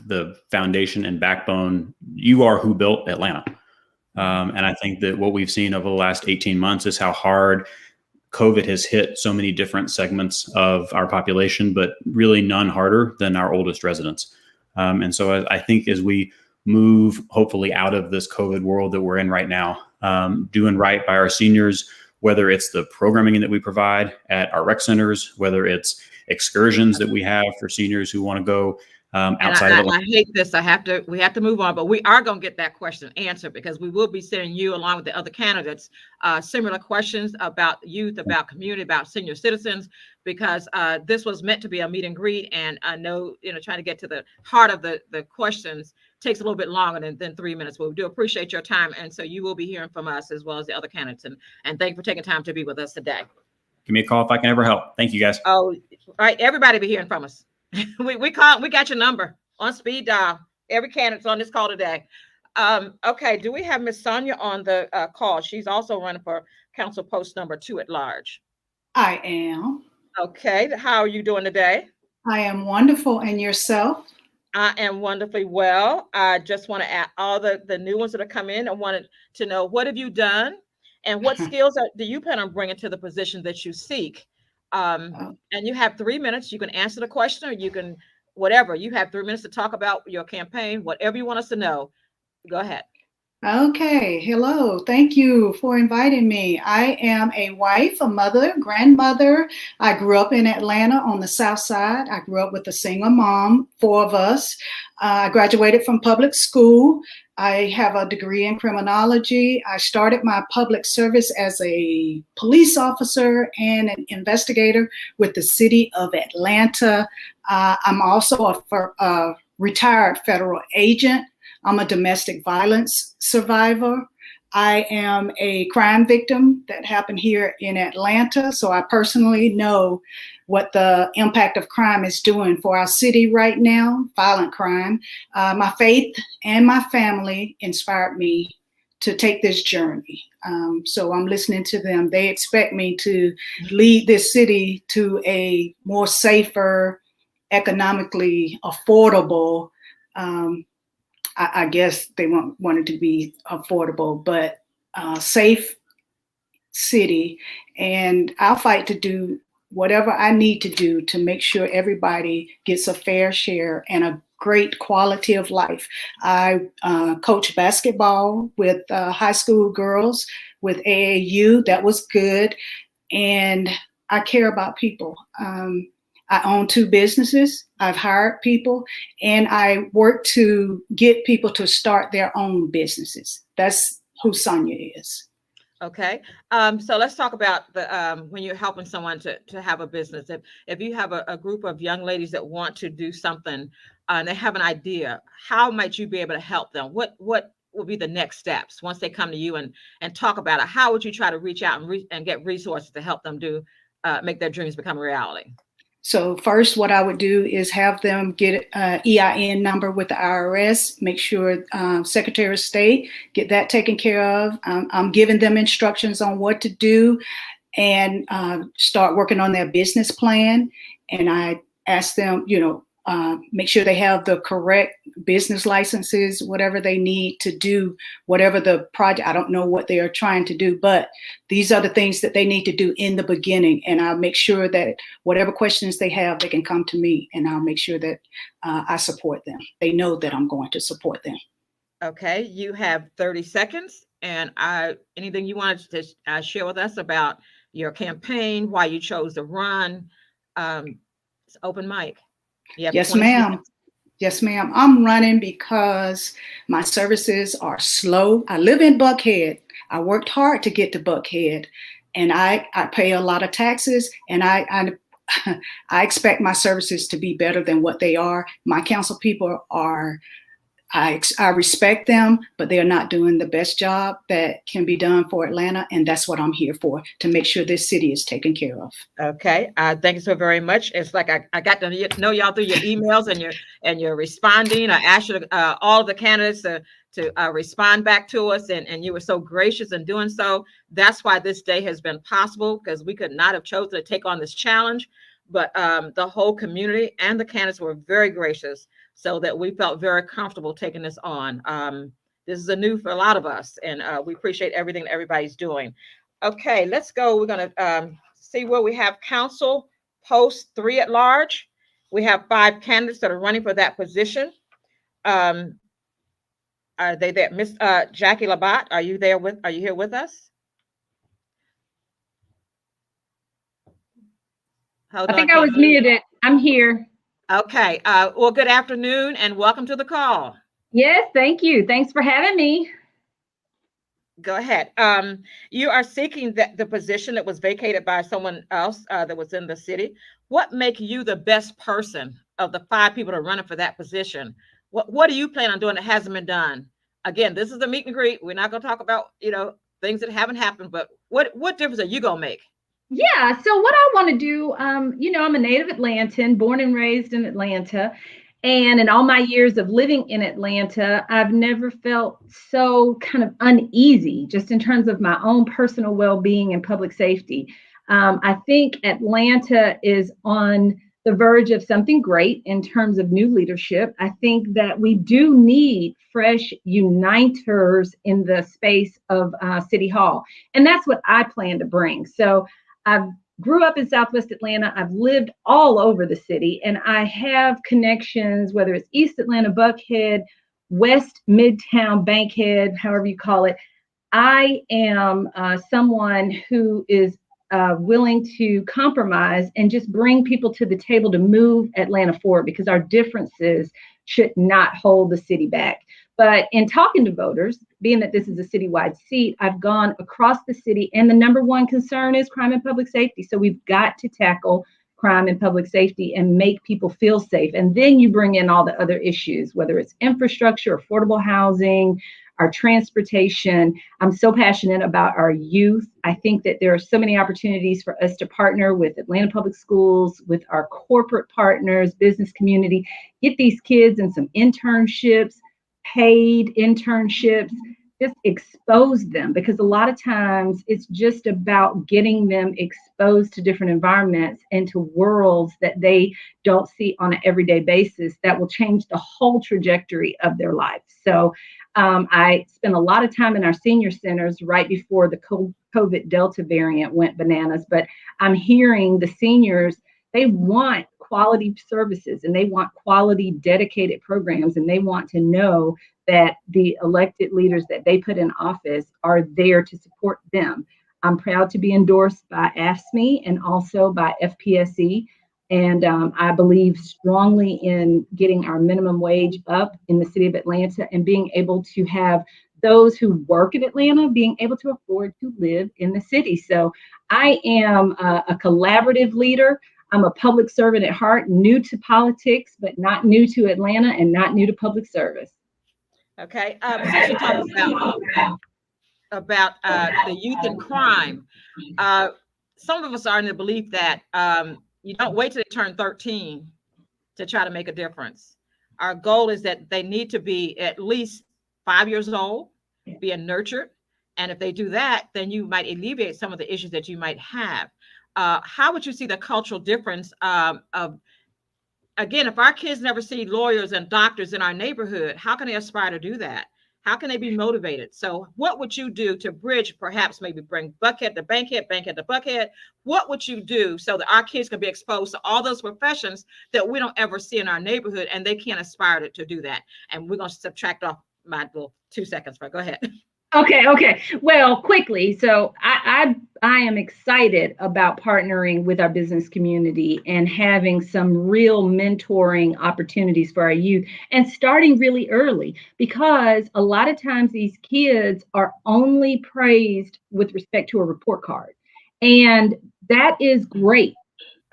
the foundation and backbone. You are who built Atlanta. And I think that what we've seen over the last 18 months is how hard COVID has hit so many different segments of our population, but really none harder than our oldest residents. And so I think as we move hopefully out of this COVID world that we're in right now, doing right by our seniors, whether it's the programming that we provide at our rec centers, whether it's excursions that we have for seniors who want to go outside of Atlanta. I hate this. We have to move on, but we are going to get that question answered because we will be sending you, along with the other candidates, similar questions about youth, about community, about senior citizens, because this was meant to be a meet and greet. And I know, trying to get to the heart of the questions takes a little bit longer than 3 minutes, but we do appreciate your time. And so you will be hearing from us as well as the other candidates. And thank you for taking time to be with us today. Give me a call if I can ever help. Thank you, guys. Oh, all right. Everybody be hearing from us. we got your number on speed dial. Every candidate's on this call today. Okay. Do we have Miss Sonia on the call? She's also running for council post number 2 at large. I am. Okay. How are you doing today? I am wonderful. And yourself? I am wonderfully well. I just want to add all the new ones that have come in. I wanted to know, what have you done and what skills do you plan on bringing to the position that you seek? And you have 3 minutes. You can answer the question or you can, whatever. You have 3 minutes to talk about your campaign, whatever you want us to know. Go ahead. Okay. Hello. Thank you for inviting me. I am a wife, a mother, grandmother. I grew up in Atlanta on the South Side. I grew up with a single mom, 4 of us. I graduated from public school. I have a degree in criminology. I started my public service as a police officer and an investigator with the city of Atlanta. I'm also a retired federal agent. I'm a domestic violence survivor. I am a crime victim that happened here in Atlanta, so I personally know what the impact of crime is doing for our city right now, violent crime. My faith and my family inspired me to take this journey. So I'm listening to them. They expect me to lead this city to a more safer, economically affordable, I guess they want it to be affordable, but safe city. And I'll fight to do whatever I need to do to make sure everybody gets a fair share and a great quality of life. I coach basketball with high school girls with AAU. That was good. And I care about people. I own 2 businesses. I've hired people, and I work to get people to start their own businesses. That's who Sonia is. Okay. So let's talk about the when you're helping someone to have a business. If you have a group of young ladies that want to do something and they have an idea, how might you be able to help them? What will be the next steps once they come to you and talk about it? How would you try to reach out and get resources to help them make their dreams become a reality? So first, what I would do is have them get an EIN number with the IRS, make sure Secretary of State, get that taken care of. I'm giving them instructions on what to do. and start working on their business plan. And I ask them, make sure they have the correct business licenses, whatever they need to do, whatever the project. I don't know what they are trying to do, but these are the things that they need to do in the beginning. And I'll make sure that whatever questions they have, they can come to me, and I'll make sure that I support them. They know that I'm going to support them. Okay, you have 30 seconds. And anything you wanted to share with us about your campaign, why you chose to run? It's open mic. Yes, ma'am. Yes, ma'am. I'm running because my services are slow. I live in Buckhead. I worked hard to get to Buckhead, and I pay a lot of taxes, and I expect my services to be better than what they are. My council people are, I respect them, but they are not doing the best job that can be done for Atlanta, and that's what I'm here for, to make sure this city is taken care of. Okay, thank you so very much. It's like I got to know y'all through your emails and you're responding. I asked you all of the candidates to respond back to us, and you were so gracious in doing so. That's why this day has been possible, because we could not have chosen to take on this challenge, but the whole community and the candidates were very gracious, so that we felt very comfortable taking this on. This is a new for a lot of us, and we appreciate everything that everybody's doing. Okay, let's go. We're going to see where we have council post 3 at large. We have 5 candidates that are running for that position. Are they there? Miss Jackie Labatt, are you here with us? Hold I think I was muted. I'm here. Okay. Well, good afternoon and welcome to the call. Yes, thank you. Thanks for having me. Go ahead. You are seeking the position that was vacated by someone else that was in the city. What makes you the best person of the 5 people that are running for that position? What do you plan on doing that hasn't been done? Again, this is a meet and greet. We're not going to talk about things that haven't happened, but what difference are you going to make? Yeah, so what I want to do, I'm a native Atlantan, born and raised in Atlanta. And in all my years of living in Atlanta, I've never felt so kind of uneasy, just in terms of my own personal well-being and public safety. I think Atlanta is on the verge of something great in terms of new leadership. I think that we do need fresh uniters in the space of City Hall. And that's what I plan to bring. So I grew up in Southwest Atlanta. I've lived all over the city, and I have connections, whether it's East Atlanta, Buckhead, West Midtown, Bankhead, however you call it. I am someone who is willing to compromise and just bring people to the table to move Atlanta forward, because our differences should not hold the city back. But in talking to voters, being that this is a citywide seat, I've gone across the city, and the number one concern is crime and public safety. So we've got to tackle crime and public safety and make people feel safe. And then you bring in all the other issues, whether it's infrastructure, affordable housing, our transportation. I'm so passionate about our youth. I think that there are so many opportunities for us to partner with Atlanta Public Schools, with our corporate partners, business community, get these kids in some internships, paid internships, just expose them, because a lot of times it's just about getting them exposed to different environments and to worlds that they don't see on an everyday basis that will change the whole trajectory of their life. So I spent a lot of time in our senior centers right before the COVID Delta variant went bananas, but I'm hearing the seniors, they want quality services and they want quality dedicated programs, and they want to know that the elected leaders that they put in office are there to support them. I'm proud to be endorsed by AFSCME and also by FPSE. And I believe strongly in getting our minimum wage up in the city of Atlanta and being able to have those who work in Atlanta being able to afford to live in the city. So I am a collaborative leader. I'm a public servant at heart, new to politics, but not new to Atlanta and not new to public service. Okay, since you're talking about the youth and crime, some of us are in the belief that you don't wait till they turn 13 to try to make a difference. Our goal is that they need to be at least 5 years old, being nurtured, And if they do that, then you might alleviate some of the issues that you might have. How would you see the cultural difference of, again, if our kids never see lawyers and doctors in our neighborhood, how can they aspire to do that? How can they be motivated? So what would you do to bridge, perhaps maybe bring Buckhead to Bankhead, Bankhead to Buckhead? What would you do so that our kids can be exposed to all those professions that we don't ever see in our neighborhood, and they can't aspire to do that? And we're going to subtract off my little 2 seconds, but go ahead. Okay. Well, quickly. So I am excited about partnering with our business community and having some real mentoring opportunities for our youth, and starting really early, because a lot of times these kids are only praised with respect to a report card. And that is great.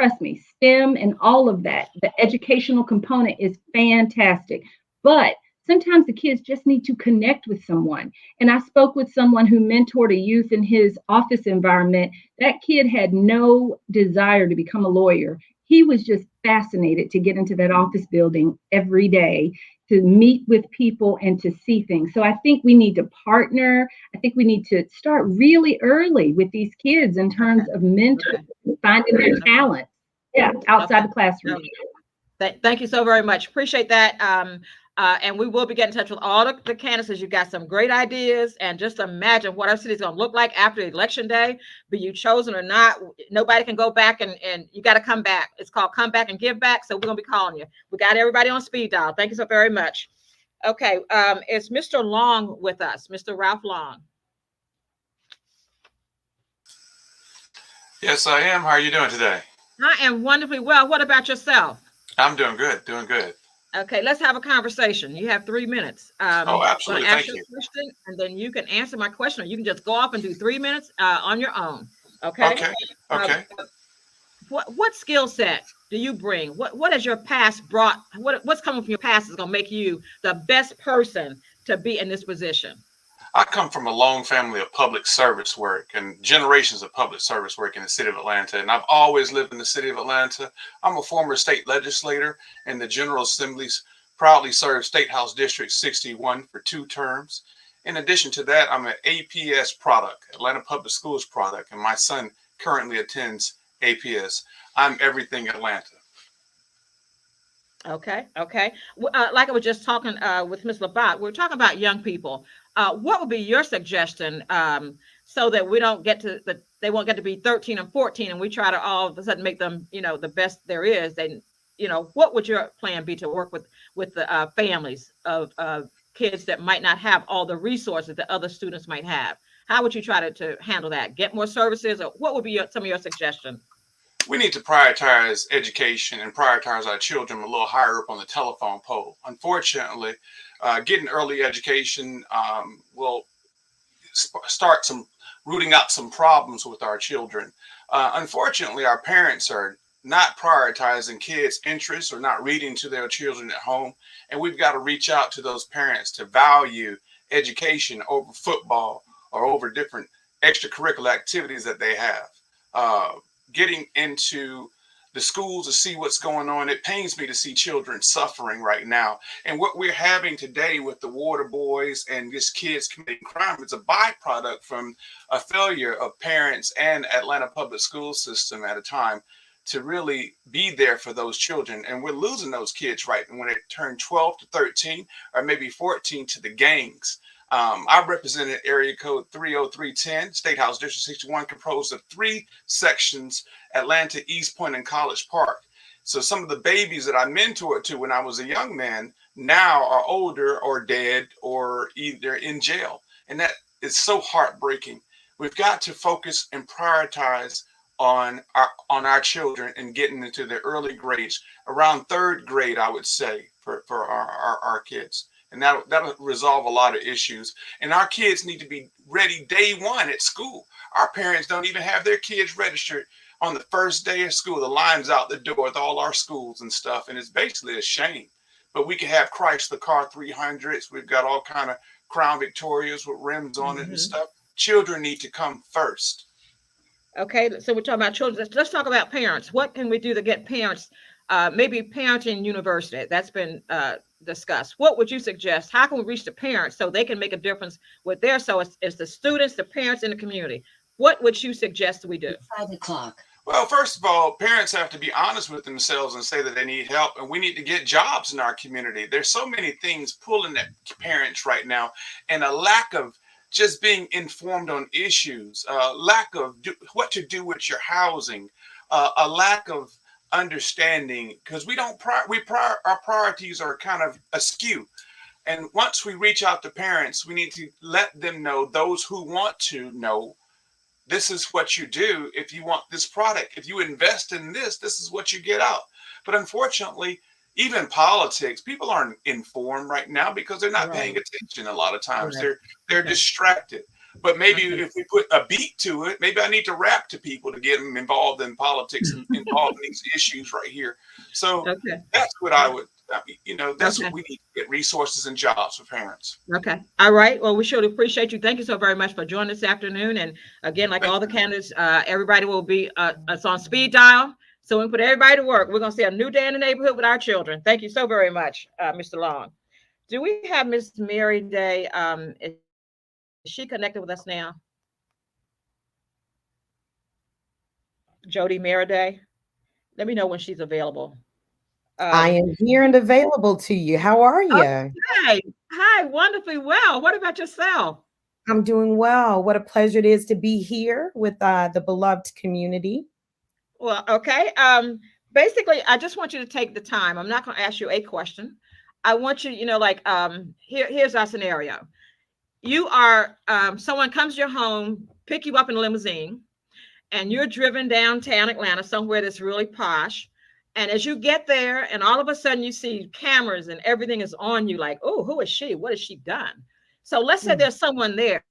Trust me, STEM and all of that, the educational component is fantastic. But sometimes the kids just need to connect with someone. And I spoke with someone who mentored a youth in his office environment. That kid had no desire to become a lawyer. He was just fascinated to get into that office building every day, to meet with people and to see things. So I think we need to partner. I think we need to start really early with these kids in terms of mentoring, finding their talent. Yeah, outside the classroom. Thank you so very much. Appreciate that. And we will be getting in touch with all the candidates. You got some great ideas, and just imagine what our city is going to look like after Election Day. Be you chosen or not, nobody can go back, and you got to come back. It's called Come Back and Give Back. So we're going to be calling you. We got everybody on speed dial. Thank you so very much. Okay, is Mr. Long with us? Mr. Ralph Long. Yes, I am. How are you doing today? I am wonderfully well. What about yourself? I'm doing good, doing good. Okay, let's have a conversation. You have 3 minutes. Oh, absolutely. Ask Thank you you. a question, and then you can answer my question, or you can just go off and do 3 minutes on your own. Okay. Okay. What skill set do you bring? What has your past brought? What's coming from your past is going to make you the best person to be in this position? I come from a long family of public service work and generations of public service work in the city of Atlanta. And I've always lived in the city of Atlanta. I'm a former state legislator in the General Assemblies, proudly served State House District 61 for 2 terms. In addition to that, I'm an APS product, Atlanta Public Schools product, and my son currently attends APS. I'm everything Atlanta. Okay. Like I was just talking with Ms. Labat, we're talking about young people. What would be your suggestion so that we don't get to they won't get to be 13 and 14 and we try to all of a sudden make them, the best there is? Then, what would your plan be to work with the families of kids that might not have all the resources that other students might have? How would you try to handle that? Get more services, or what would be some of your suggestions? We need to prioritize education and prioritize our children a little higher up on the telephone pole. Unfortunately, getting early education will start rooting out some problems with our children. Unfortunately, our parents are not prioritizing kids' interests or not reading to their children at home. And we've got to reach out to those parents to value education over football or over different extracurricular activities that they have. Getting into the schools to see what's going on. It pains me to see children suffering right now. And what we're having today with the water boys and just kids committing crime is a byproduct from a failure of parents and Atlanta public school system at a time to really be there for those children. And we're losing those kids right when they turn 12 to 13 or maybe 14 to the gangs. I represented area code 30310, State House District 61, composed of 3 sections, Atlanta, East Point, and College Park. So some of the babies that I mentored to when I was a young man now are older or dead or either in jail. And that is so heartbreaking. We've got to focus and prioritize on our children and getting into their early grades, around 3rd grade, I would say, for our kids. And that'll resolve a lot of issues. And our kids need to be ready day one at school. Our parents don't even have their kids registered on the first day of school. The line's out the door with all our schools and stuff. And it's basically a shame. But we can have Chrysler Car 300s. We've got all kind of Crown Victorias with rims on it and stuff. Children need to come first. Okay, so we're talking about children. Let's talk about parents. What can we do to get parents, maybe parenting university? That's been discuss. What would you suggest? How can we reach the parents so they can make a difference with their, so it's the students, the parents, and the community? What would you suggest we do? 5 o'clock. Well, first of all, parents have to be honest with themselves and say that they need help, and we need to get jobs in our community. There's so many things pulling at parents right now, and a lack of just being informed on issues, lack of what to do with your housing, a lack of understanding, because our priorities are kind of askew. And once we reach out to parents, we need to let them know, those who want to know, this is what you do if you want this product. If you invest in this, this is what you get out. But unfortunately, even politics, people aren't informed right now because they're not paying attention a lot of times. They're distracted. But maybe if we put a beat to it, maybe I need to rap to people to get them involved in politics and involved in these issues right here. So that's what I would, that's what we need to get, resources and jobs for parents. Okay. All right. Well, we surely appreciate you. Thank you so very much for joining this afternoon. And again, like all the candidates, everybody will be it's on speed dial. So we can put everybody to work. We're going to see a new day in the neighborhood with our children. Thank you so very much, Mr. Long. Do we have Miss Mary Day? Is she connected with us now? Jody Meriday. Let me know when she's available. I am here and available to you. How are you? Okay. Hi, wonderfully well. What about yourself? I'm doing well. What a pleasure it is to be here with the beloved community. Well, okay. Basically, I just want you to take the time. I'm not going to ask you a question. I want you, here's our scenario. You are, someone comes to your home, pick you up in a limousine, and you're driven downtown Atlanta, somewhere that's really posh. And as you get there, and all of a sudden you see cameras and everything is on you, like, oh, who is she? What has she done? So let's say there's someone there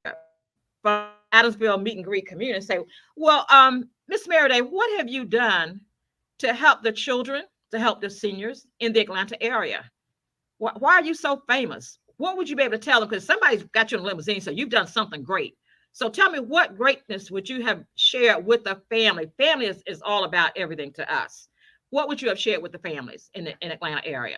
from Adamsville meet and greet community and say, well, Miss Meriday, what have you done to help the children, to help the seniors in the Atlanta area? Why are you so famous? What would you be able to tell them? Because somebody's got you in a limousine, so you've done something great. So tell me, what greatness would you have shared with the family? Family is all about everything to us. What would you have shared with the families in the Atlanta area?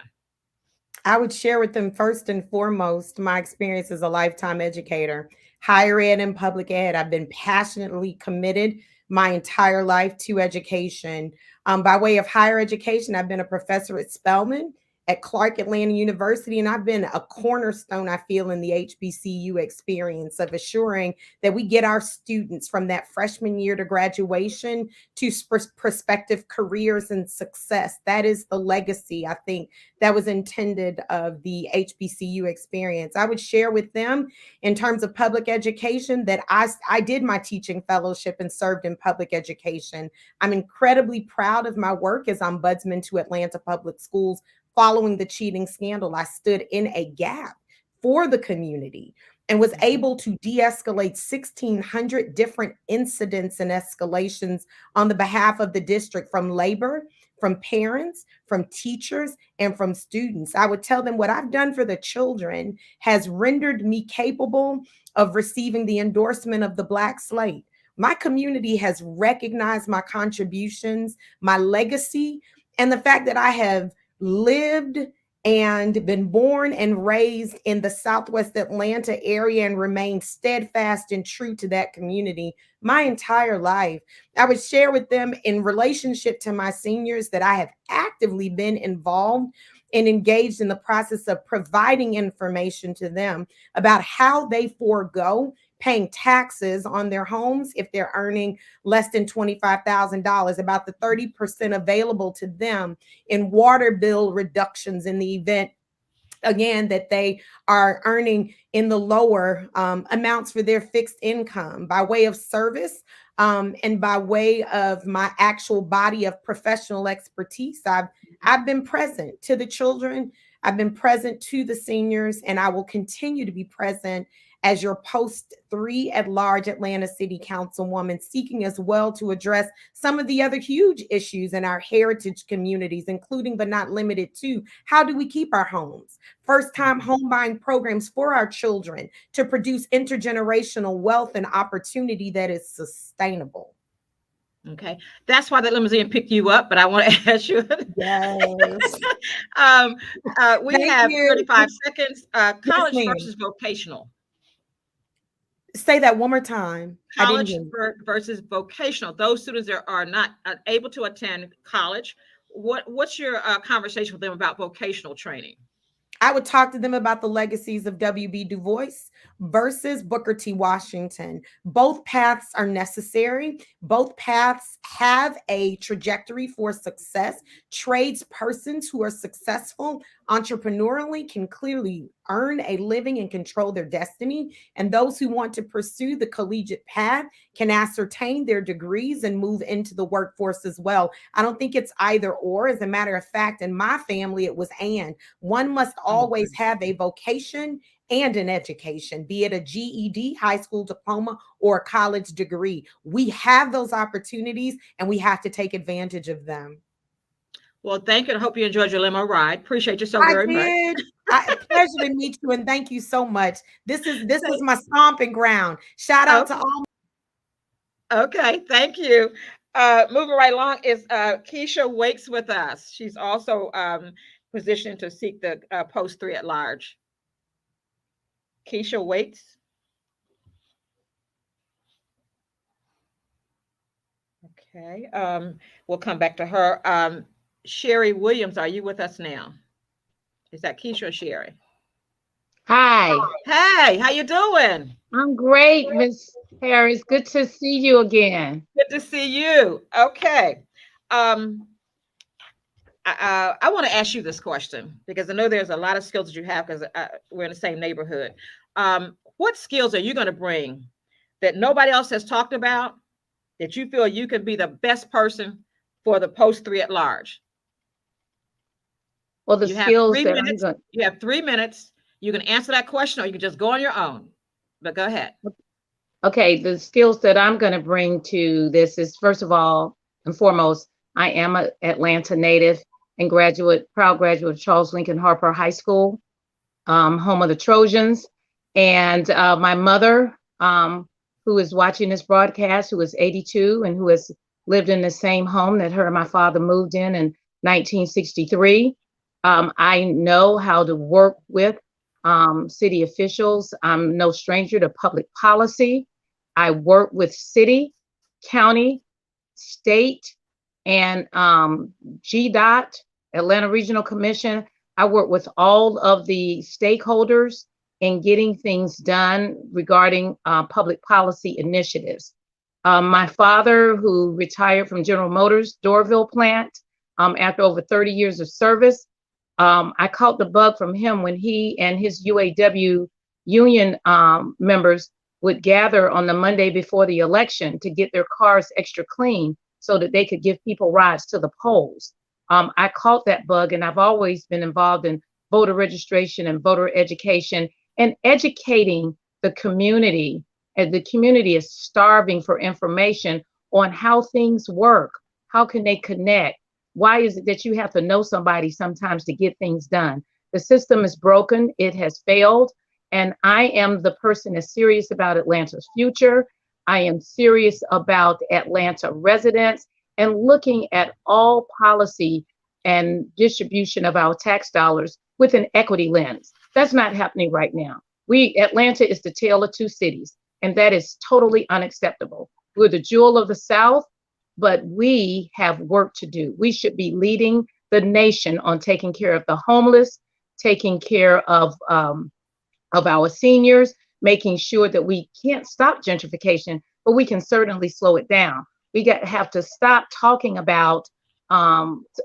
I would share with them first and foremost my experience as a lifetime educator, higher ed and public ed. I've been passionately committed my entire life to education. By way of higher education, I've been a professor at Spelman, at Clark Atlanta University, and I've been a cornerstone, I feel, in the HBCU experience of assuring that we get our students from that freshman year to graduation to prospective careers and success. That is the legacy, I think, that was intended of the HBCU experience. I would share with them in terms of public education that I did my teaching fellowship and served in public education. I'm incredibly proud of my work as ombudsman to Atlanta Public Schools. Following the cheating scandal, I stood in a gap for the community and was able to de-escalate 1,600 different incidents and escalations on the behalf of the district, from labor, from parents, from teachers, and from students. I would tell them what I've done for the children has rendered me capable of receiving the endorsement of the Black Slate. My community has recognized my contributions, my legacy, and the fact that I have lived and been born and raised in the Southwest Atlanta area and remained steadfast and true to that community my entire life. I would share with them in relationship to my seniors that I have actively been involved and engaged in the process of providing information to them about how they forego paying taxes on their homes if they're earning less than $25,000, about the 30% available to them in water bill reductions in the event, again, that they are earning in the lower amounts for their fixed income. By way of service and by way of my actual body of professional expertise, I've been present to the children, I've been present to the seniors, and I will continue to be present as your post 3 at-large Atlanta City Councilwoman, seeking as well to address some of the other huge issues in our heritage communities, including but not limited to, how do we keep our homes? First-time home buying programs for our children to produce intergenerational wealth and opportunity that is sustainable. Okay, that's why that limousine picked you up. But I want to ask you. Yes. um, we Thank have you. 35 seconds. Yes, College ma'am. versus vocational. Say that one more time. I didn't College hear you. versus vocational. Those students that are not able to attend college. What's your conversation with them about vocational training? I would talk to them about the legacies of W.B. Du Bois versus Booker T. Washington. Both paths are necessary. Both paths have a trajectory for success. Tradespersons who are successful entrepreneurially can clearly earn a living and control their destiny. And those who want to pursue the collegiate path can ascertain their degrees and move into the workforce as well. I don't think it's either or. As a matter of fact, in my family, it was and. One must always have a vocation and an education, be it a GED, high school diploma, or a college degree. We have those opportunities and we have to take advantage of them. Well, thank you. I hope you enjoyed your limo ride. Appreciate you so I very much. did. Pleasure to meet you, and thank you so much. This is my stomping ground. Shout out to all. Okay, thank you. Moving right along is Keisha Wakes with us. She's also positioned to seek the post 3 at large. Keisha Wakes. Okay, we'll come back to her. Sherry Williams, are you with us now? Is that Keisha or Sherry? Hi. Hey, how you doing? I'm great, Miss Harris. Good to see you again. Good to see you. Okay. I want to ask you this question because I know there's a lot of skills that you have because we're in the same neighborhood. What skills are you going to bring that nobody else has talked about that you feel you can be the best person for the post 3 at large? Well, the You have skills 3 that I'm minutes. going. You have 3 minutes. You can answer that question or you can just go on your own. But go ahead. Okay, the skills that I'm going to bring to this is, first of all and foremost, I am an Atlanta native and proud graduate of Charles Lincoln Harper High School, home of the Trojans. And my mother, who is watching this broadcast, who is 82 and who has lived in the same home that her and my father moved in 1963. I know how to work with city officials. I'm no stranger to public policy. I work with city, county, state, and GDOT, Atlanta Regional Commission. I work with all of the stakeholders in getting things done regarding public policy initiatives. My father, who retired from General Motors Doraville plant after over 30 years of service, I caught the bug from him when he and his UAW union members would gather on the Monday before the election to get their cars extra clean so that they could give people rides to the polls. I caught that bug, and I've always been involved in voter registration and voter education and educating the community. And the community is starving for information on how things work. How can they connect? Why is it that you have to know somebody sometimes to get things done? The system is broken. It has failed. And I am the person that's serious about Atlanta's future. I am serious about Atlanta residents and looking at all policy and distribution of our tax dollars with an equity lens. That's not happening right now. Atlanta is the tale of two cities, and that is totally unacceptable. We're the jewel of the South, but we have work to do. We should be leading the nation on taking care of the homeless, taking care of our seniors, making sure that we can't stop gentrification, but we can certainly slow it down. Have to stop talking about,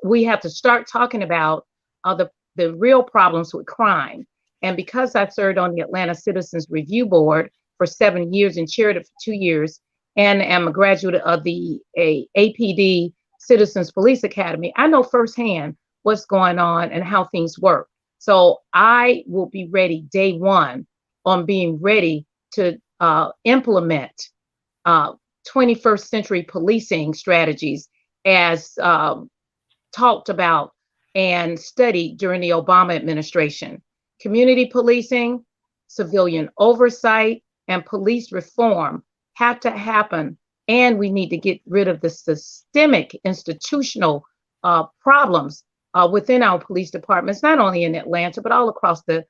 we have to start talking about the real problems with crime. And because I served on the Atlanta Citizens Review Board for 7 years and chaired it for 2 years, and am a graduate of the APD Citizens Police Academy, I know firsthand what's going on and how things work. So I will be ready day one on being ready to implement 21st century policing strategies as talked about and studied during the Obama administration. Community policing, civilian oversight, and police reform have to happen And we need to get rid of the systemic institutional problems within our police departments, not only in Atlanta, but all across the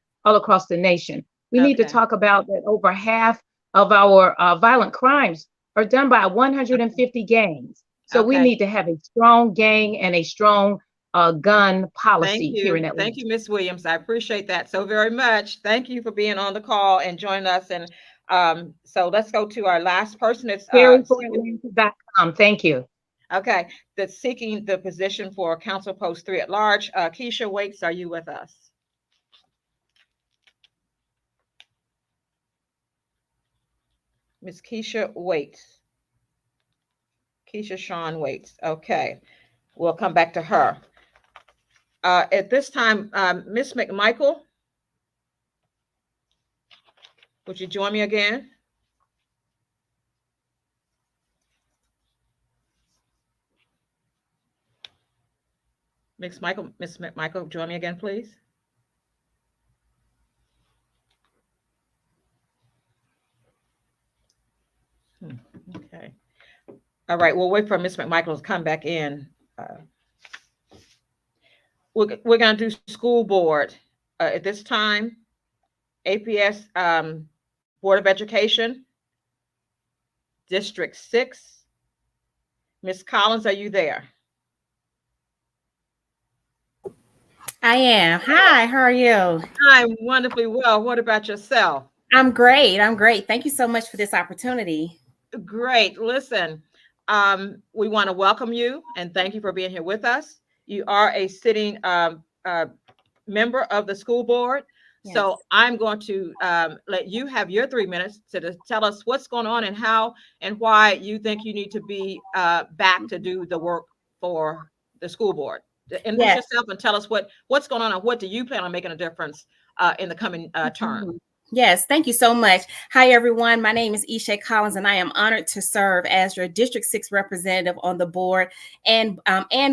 nation. We need to talk about that over half of our violent crimes are done by 150 gangs. So we need to have a strong gang and a strong gun policy here in Atlanta. Thank you, Ms. Williams. I appreciate that so very much. Thank you for being on the call and joining us. And so let's go to our last person. It's Perryforatlanta.com. Thank you. Okay, that's seeking the position for Council Post 3 at large. Keisha Waits, are you with us? Miss Keisha Waits. Keisha Sean Waits. Okay, we'll come back to her. At this time, Miss McMichael, would you join me again? Miss McMichael, join me again, please. Okay. All right, we'll wait for Miss McMichael to come back in. We're going to do school board at this time. APS Board of Education, District 6. Miss Collins, are you there? I am. Hi, how are you? I'm wonderfully well. What about yourself? I'm great. I'm great. Thank you so much for this opportunity. Great. Listen, we want to welcome you and thank you for being here with us. You are a sitting member of the school board. Yes. So I'm going to let you have your 3 minutes to tell us what's going on and how and why you think you need to be back to do the work for the school board. Introduce yourself and tell us what's going on and what do you plan on making a difference in the coming term. Yes, thank you so much. Hi, everyone. My name is Isha Collins, and I am honored to serve as your District 6 representative on the board and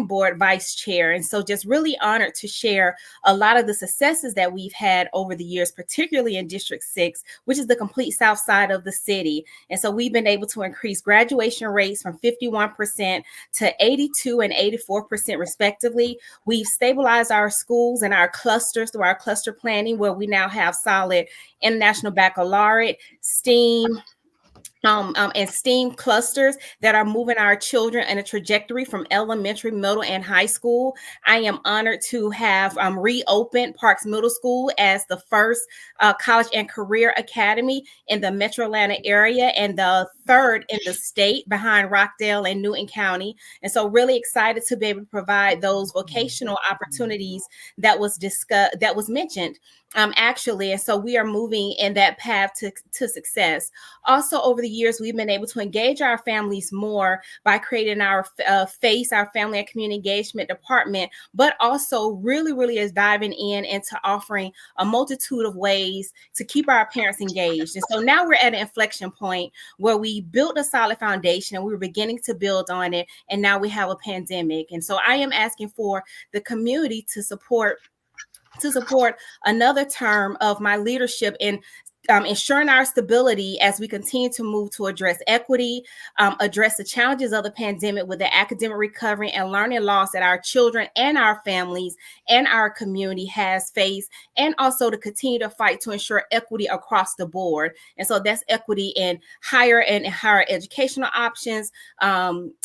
board vice chair. And so just really honored to share a lot of the successes that we've had over the years, particularly in District 6, which is the complete south side of the city. And so we've been able to increase graduation rates from 51% to 82 and 84% respectively. We've stabilized our schools and our clusters through our cluster planning, where we now have solid International Baccalaureate, STEAM, and STEAM clusters that are moving our children in a trajectory from elementary, middle, and high school. I am honored to have reopened Parks Middle School as the first college and career academy in the Metro Atlanta area and the third in the state behind Rockdale and Newton County. And so really excited to be able to provide those vocational opportunities that was discussed, that was mentioned actually. And so we are moving in that path to success. Also, over the years, we've been able to engage our families more by creating our FACE, our Family and Community Engagement Department, but also really is diving into offering a multitude of ways to keep our parents engaged. And so now we're at an inflection point where we built a solid foundation and we were beginning to build on it. And now we have a pandemic. And so I am asking for the community to support another term of my leadership in ensuring our stability as we continue to move to address equity, address the challenges of the pandemic with the academic recovery and learning loss that our children and our families and our community has faced, and also to continue to fight to ensure equity across the board. And so that's equity in higher educational options,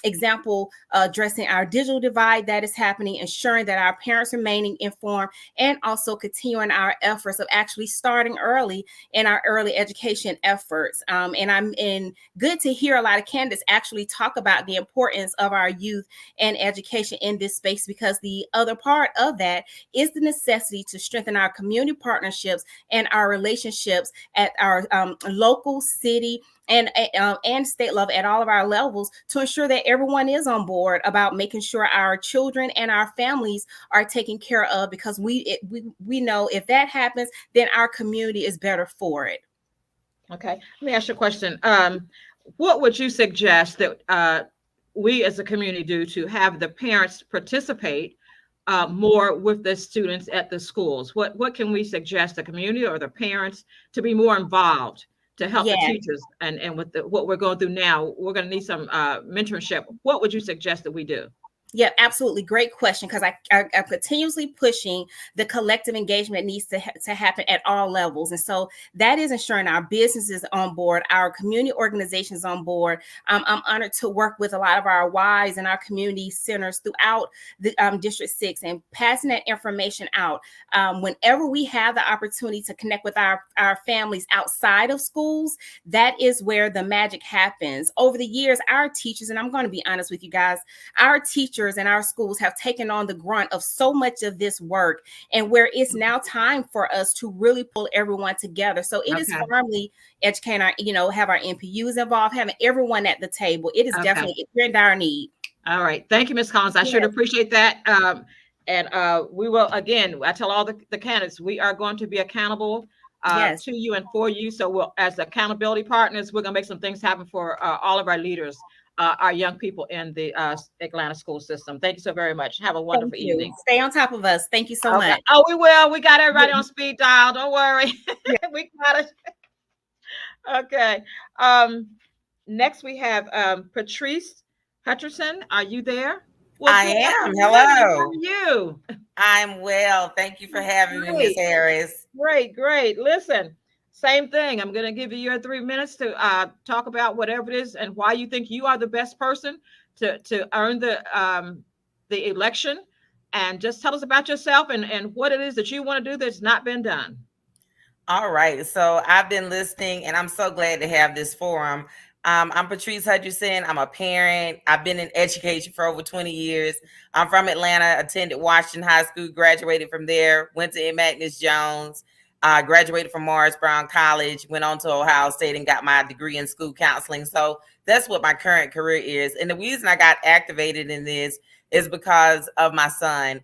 example, addressing our digital divide that is happening, ensuring that our parents remaining informed, and also continuing our efforts of actually starting early in our early education efforts. And I'm good to hear a lot of candidates actually talk about the importance of our youth and education in this space, because the other part of that is the necessity to strengthen our community partnerships and our relationships at our local, city, and state level at all of our levels to ensure that everyone is on board about making sure our children and our families are taken care of, because we know if that happens, then our community is better for it. Okay, let me ask you a question. What would you suggest that we as a community do to have the parents participate more with the students at the schools? What can we suggest the community or the parents to be more involved to help the Yes. teachers and with what we're going through now, we're going to need some mentorship. What would you suggest that we do? Yeah, absolutely. Great question, because I'm continuously pushing the collective engagement needs to happen at all levels. And so that is ensuring our businesses on board, our community organizations on board. I'm honored to work with a lot of our Ys and our community centers throughout the District 6 and passing that information out. Whenever we have the opportunity to connect with our families outside of schools, that is where the magic happens. Over the years, our teachers, and I'm going to be honest with you guys, our teachers and our schools have taken on the grunt of so much of this work, and where it's now time for us to really pull everyone together. So it is firmly educating our, have our NPUs involved, having everyone at the table. It is definitely, we're in dire need. All right. Thank you, Ms. Collins. I should appreciate that. And we will, again, I tell all the candidates, we are going to be accountable to you and for you. So we'll, as accountability partners, we're going to make some things happen for all of our leaders, our young people in the Atlanta school system. Thank you so very much. Have a wonderful evening. Stay on top of us. Thank you so much. Oh, we will. We got everybody on speed dial. Don't worry. We got it. Okay. Next we have Patrice Hutcherson. Are you there? Well, I am. Hello. How are you? I'm well. Thank you for having me, Ms. Harris. Great. Listen, same thing. I'm going to give you your 3 minutes to talk about whatever it is and why you think you are the best person to earn the election. And just tell us about yourself and what it is that you want to do that's not been done. All right. So I've been listening, and I'm so glad to have this forum. I'm Patrice Hutcherson. I'm a parent. I've been in education for over 20 years. I'm from Atlanta, attended Washington High School, graduated from there, went to Magnus Jones, graduated from Morris Brown College, went on to Ohio State and got my degree in school counseling. So that's what my current career is. And the reason I got activated in this is because of my son.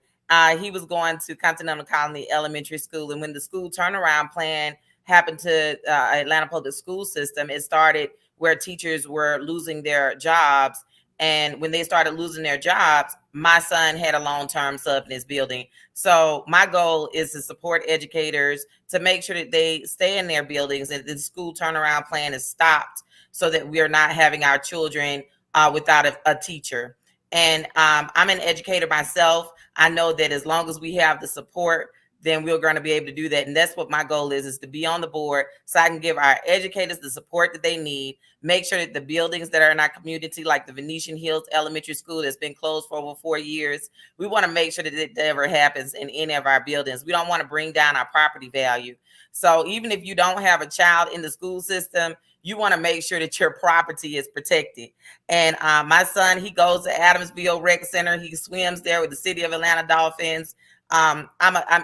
He was going to Continental Colony Elementary School. And when the school turnaround plan happened to Atlanta Public School System, it started where teachers were losing their jobs. And when they started losing their jobs, my son had a long-term sub in his building. So my goal is to support educators to make sure that they stay in their buildings and the school turnaround plan is stopped so that we are not having our children without a teacher. And I'm an educator myself. I know that as long as we have the support, then we're going to be able to do that. And that's what my goal is to be on the board so I can give our educators the support that they need, make sure that the buildings that are in our community, like the Venetian Hills Elementary School that's been closed for over 4 years, we want to make sure that it never happens in any of our buildings. We don't want to bring down our property value. So even if you don't have a child in the school system, you want to make sure that your property is protected. And my son, he goes to Adamsville Rec Center. He swims there with the City of Atlanta Dolphins. I'm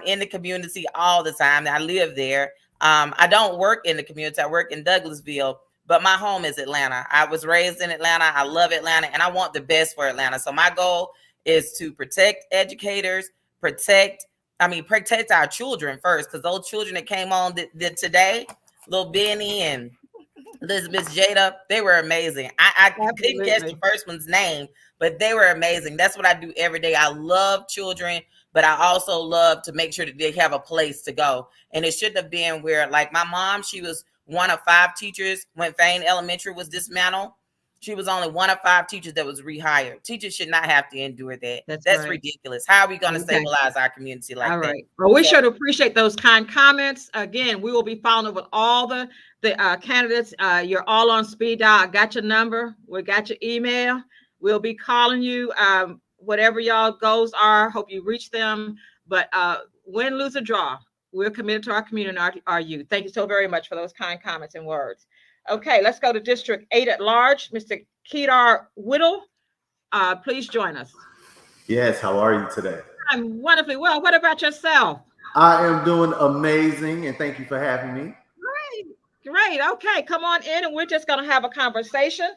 in the community all the time. I live there. I don't work in the community. I work in Douglasville, but my home is Atlanta. I was raised in Atlanta. I love Atlanta, and I want the best for Atlanta. So my goal is to protect educators, protect our children first, because those children that came on today, little Benny and Elizabeth Jada, they were amazing. I couldn't catch the first one's name, but they were amazing. That's what I do every day. I love children, but I also love to make sure that they have a place to go. And it shouldn't have been where, like my mom, she was one of 5 teachers when Fane Elementary was dismantled. She was only one of 5 teachers that was rehired. Teachers should not have to endure that. That's right. Ridiculous. How are we going to stabilize our community like that? Right. Well, we should appreciate those kind comments. Again, we will be following up with all the candidates. You're all on speed dial. I got your number. We got your email. We'll be calling you. Whatever y'all goals are, hope you reach them. But win, lose, or draw, we're committed to our community and our youth. Thank you so very much for those kind comments and words. Okay, let's go to District 8 at large. Mr. Kedar Whittle, please join us. Yes, how are you today? I'm wonderfully well. What about yourself? I am doing amazing, and thank you for having me. Great. Okay, come on in, and we're just going to have a conversation.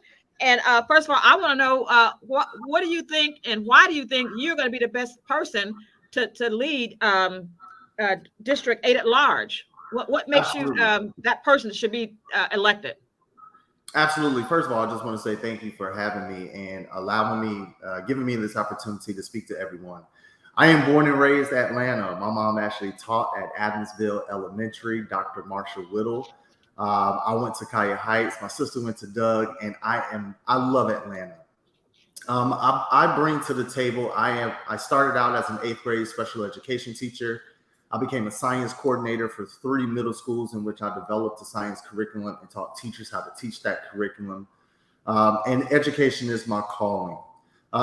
And first of all, I want to know what do you think, and why do you think you're going to be the best person to lead District 8 at large? What makes Absolutely. You that person should be elected? Absolutely. First of all, I just want to say thank you for having me and giving me this opportunity to speak to everyone. I am born and raised in Atlanta. My mom actually taught at Adamsville Elementary, Dr. Marsha Whittle. I went to Kaya Heights. My sister went to Doug, and I love Atlanta. I bring to the table. I started out as an 8th grade special education teacher. I became a science coordinator for 3 middle schools in which I developed a science curriculum and taught teachers how to teach that curriculum. And education is my calling.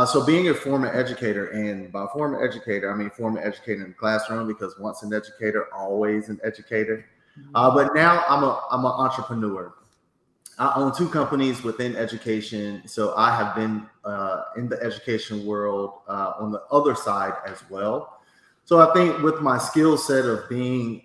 So being a former educator, and by former educator, I mean former educator in the classroom, because once an educator, always an educator. But now I'm an entrepreneur. I own 2 companies within education. So I have been in the education world on the other side as well. So I think with my skill set of being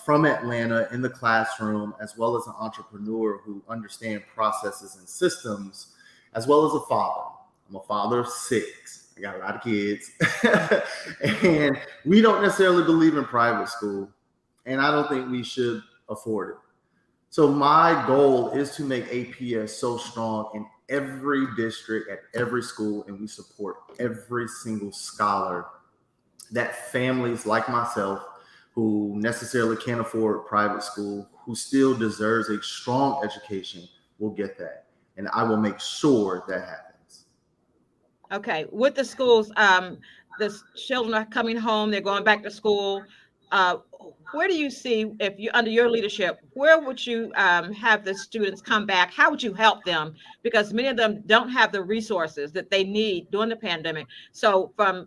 from Atlanta in the classroom, as well as an entrepreneur who understands processes and systems, as well as a father. I'm a father of 6. I got a lot of kids. And we don't necessarily believe in private school. And I don't think we should afford it. So my goal is to make APS so strong in every district, at every school, and we support every single scholar, that families like myself who necessarily can't afford private school, who still deserves a strong education, will get that. And I will make sure that happens. Okay, with the schools, the children are coming home, they're going back to school. Where do you see, if you under your leadership, where would you have the students come back? How would you help them? Because many of them don't have the resources that they need during the pandemic. So from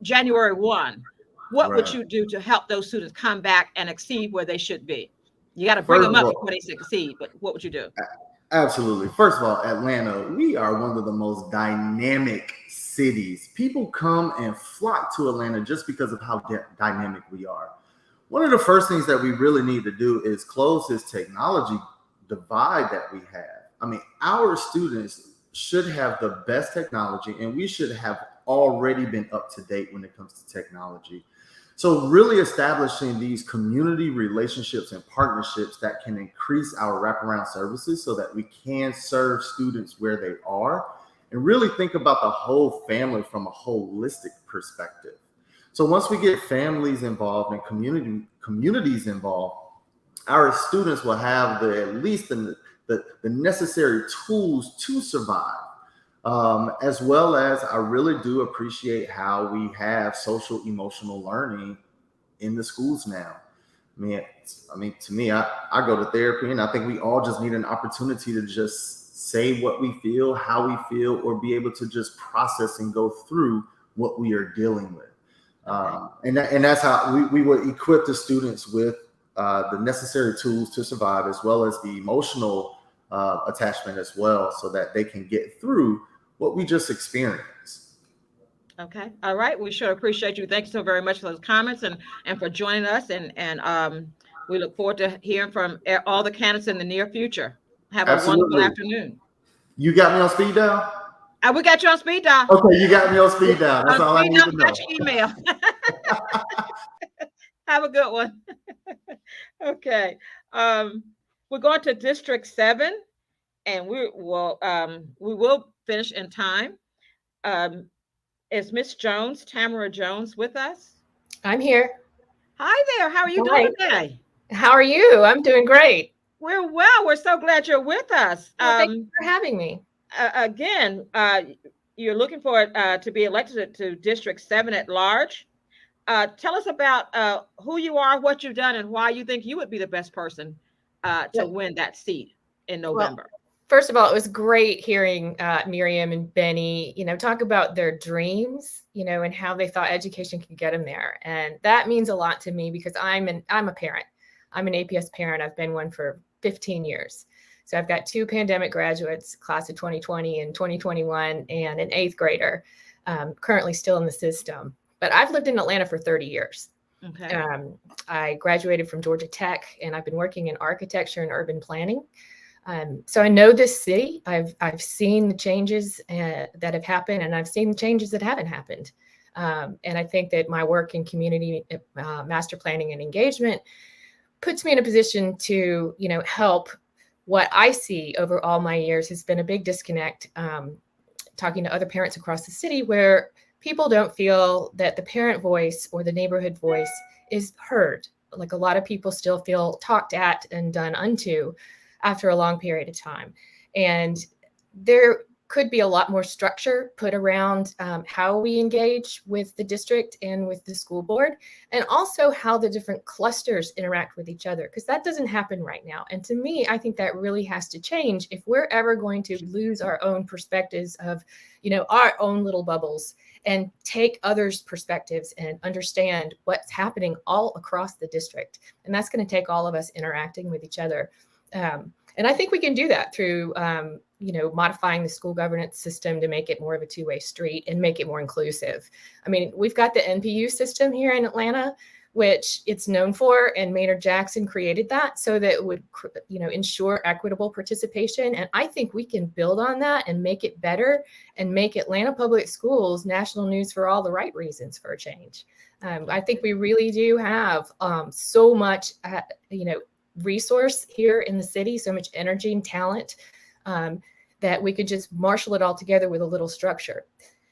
January 1, what would you do to help those students come back and exceed where they should be? You got to bring them up before they succeed, but what would you do? Absolutely. First of all, Atlanta, we are one of the most dynamic cities. People come and flock to Atlanta just because of how dynamic we are. One of the first things that we really need to do is close this technology divide that we have. I mean, our students should have the best technology, and we should have already been up to date when it comes to technology. So really establishing these community relationships and partnerships that can increase our wraparound services so that we can serve students where they are, and really think about the whole family from a holistic perspective. So once we get families involved and communities involved, our students will have at least the necessary tools to survive. As well as I really do appreciate how we have social emotional learning in the schools now. I mean, to me, I go to therapy, and I think we all just need an opportunity to just say what we feel, how we feel, or be able to just process and go through what we are dealing with. And that's how we would equip the students with the necessary tools to survive, as well as the emotional attachment as well, so that they can get through what we just experienced. Okay. All right. We sure appreciate you. Thanks so very much for those comments and for joining us. And we look forward to hearing from all the candidates in the near future. Have a wonderful afternoon. You got me on speed dial? We got you on speed dial. Okay, you got me on speed dial. That's all I need to know. Got your email. Have a good one. Okay. We're going to District 7, and we will finish in time. Is Miss Jones, Tamara Jones, with us? I'm here. Hi there. How are you doing today? How are you? I'm doing great. We're well. We're so glad you're with us. Well, thank you for having me. Again, you're looking for to be elected to District 7 at large. Tell us about who you are, what you've done, and why you think you would be the best person to win that seat in November. Well, first of all, it was great hearing Miriam and Benny, talk about their dreams, and how they thought education could get them there. And that means a lot to me because I'm a parent. I'm an APS parent. I've been one for 15 years. So I've got 2 pandemic graduates, class of 2020 and 2021, and an 8th grader currently still in the system. But I've lived in Atlanta for 30 years. Okay. I graduated from Georgia Tech, and I've been working in architecture and urban planning. So I know this city. I've seen the changes that have happened, and I've seen the changes that haven't happened. And I think that my work in community master planning and engagement puts me in a position to, help. What I see over all my years has been a big disconnect, talking to other parents across the city, where people don't feel that the parent voice or the neighborhood voice is heard like a lot of people still feel talked at and done unto after a long period of time. And there could be a lot more structure put around how we engage with the district and with the school board, and also how the different clusters interact with each other, because that doesn't happen right now. And to me, I think that really has to change if we're ever going to lose our own perspectives of, our own little bubbles, and take others' perspectives and understand what's happening all across the district. And that's going to take all of us interacting with each other. And I think we can do that through, modifying the school governance system to make it more of a two-way street and make it more inclusive. I mean, we've got the NPU system here in Atlanta, which it's known for, and Maynard Jackson created that so that it would, ensure equitable participation. And I think we can build on that and make it better and make Atlanta Public Schools national news for all the right reasons for a change. I think we really do have so much, resource here in the city, so much energy and talent, that we could just marshal it all together with a little structure.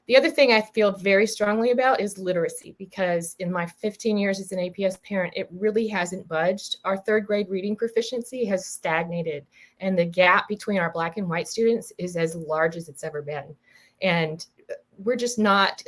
The other thing I feel very strongly about is literacy, because in my 15 years as an APS parent, it really hasn't budged. Our third grade reading proficiency has stagnated, and the gap between our Black and white students is as large as it's ever been. And we're just not,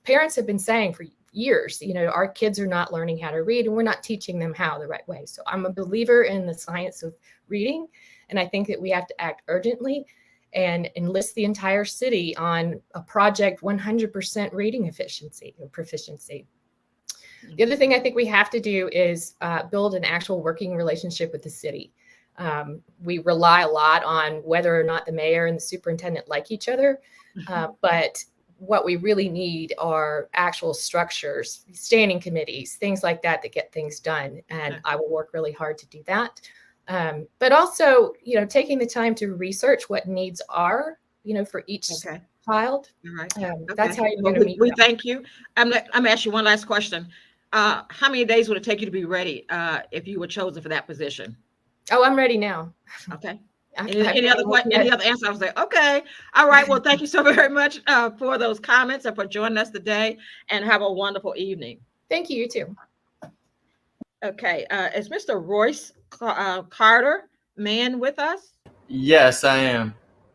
parents have been saying for years, our kids are not learning how to read, and we're not teaching them how the right way. So I'm a believer in the science of reading, and I think that we have to act urgently and enlist the entire city on a project 100% reading efficiency or proficiency. The other thing I think we have to do is build an actual working relationship with the city. We rely a lot on whether or not the mayor and the superintendent like each other, but what we really need are actual structures, standing committees, things like that get things done. And I will work really hard to do that. But also, taking the time to research what needs are, for each child. All right. That's how you're going to meet We them. thank you. I'm gonna ask you one last question. How many days would it take you to be ready if you were chosen for that position? Oh, I'm ready now. Okay. I've Any other answer? I was like, okay. All right. Well, thank you so very much for those comments and for joining us today, and have a wonderful evening. Thank you. You too. Okay. Is Mr. Royce Carter man with us? Yes, I am.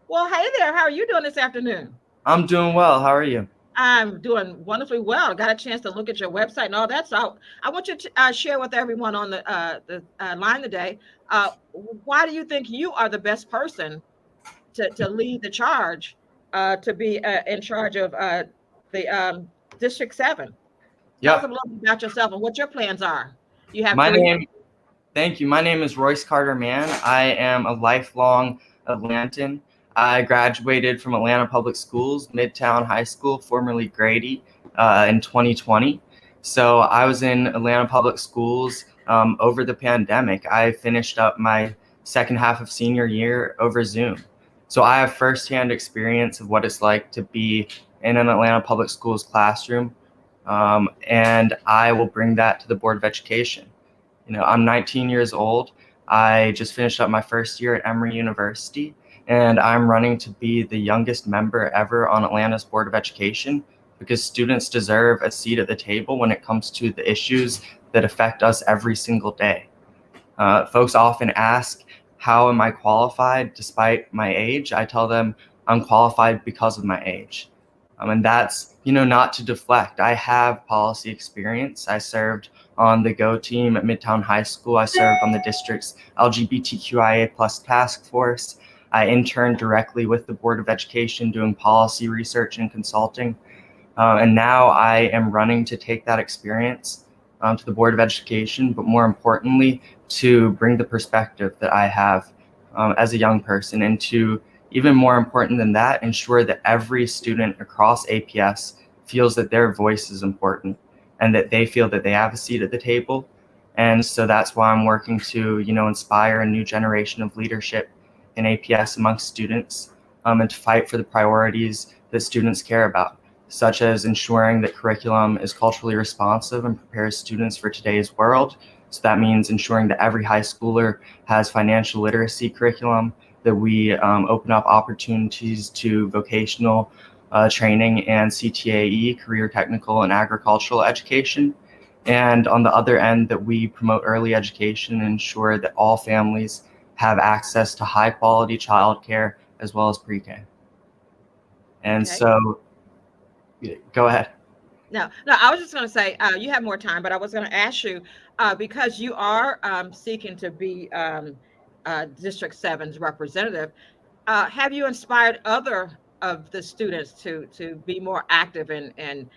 Well, hey there. How are you doing this afternoon? I'm doing well. How are you? I'm doing wonderfully well. I got a chance to look at your website and all that. So I want you to share with everyone on the line today. Why do you think you are the best person to lead the charge, to be in charge of the District 7? Tell us a little bit about yourself and what your plans are. You have Thank you. My name is Royce Carter Mann. I am a lifelong Atlantan. I graduated from Atlanta Public Schools, Midtown High School, formerly Grady, in 2020. So I was in Atlanta Public Schools over the pandemic. I finished up my second half of senior year over Zoom. So I have firsthand experience of what it's like to be in an Atlanta Public Schools classroom, and I will bring that to the Board of Education. I'm 19 years old. I just finished up my first year at Emory University, and I'm running to be the youngest member ever on Atlanta's Board of Education, because students deserve a seat at the table when it comes to the issues that affect us every single day. Folks often ask, how am I qualified despite my age? I tell them I'm qualified because of my age. And that's, not to deflect. I have policy experience. I served on the GO team at Midtown High School. I served on the district's LGBTQIA+ task force. I interned directly with the Board of Education doing policy research and consulting. And now I am running to take that experience to the Board of Education, but more importantly, to bring the perspective that I have as a young person, and to, even more important than that, ensure that every student across APS feels that their voice is important and that they feel that they have a seat at the table. And so that's why I'm working to, inspire a new generation of leadership in APS amongst students, and to fight for the priorities that students care about, such as ensuring that curriculum is culturally responsive and prepares students for today's world. So that means ensuring that every high schooler has financial literacy curriculum, that we open up opportunities to vocational training and CTAE, career technical and agricultural education, And on the other end, that we promote early education and ensure that all families have access to high quality childcare as well as pre-K. And Okay. so, go ahead. No, I was just going to say, you have more time, but I was going to ask you, because you are seeking to be District 7's representative, have you inspired other of the students to be more active and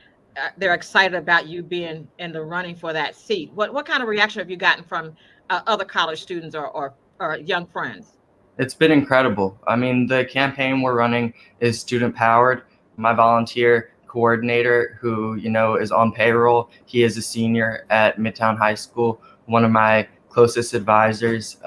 they're excited about you being in the running for that seat? What kind of reaction have you gotten from other college students or young friends? It's been incredible. I mean, the campaign we're running is student powered. My volunteer coordinator, who, is on payroll, he is a senior at Midtown High School. One of my closest advisors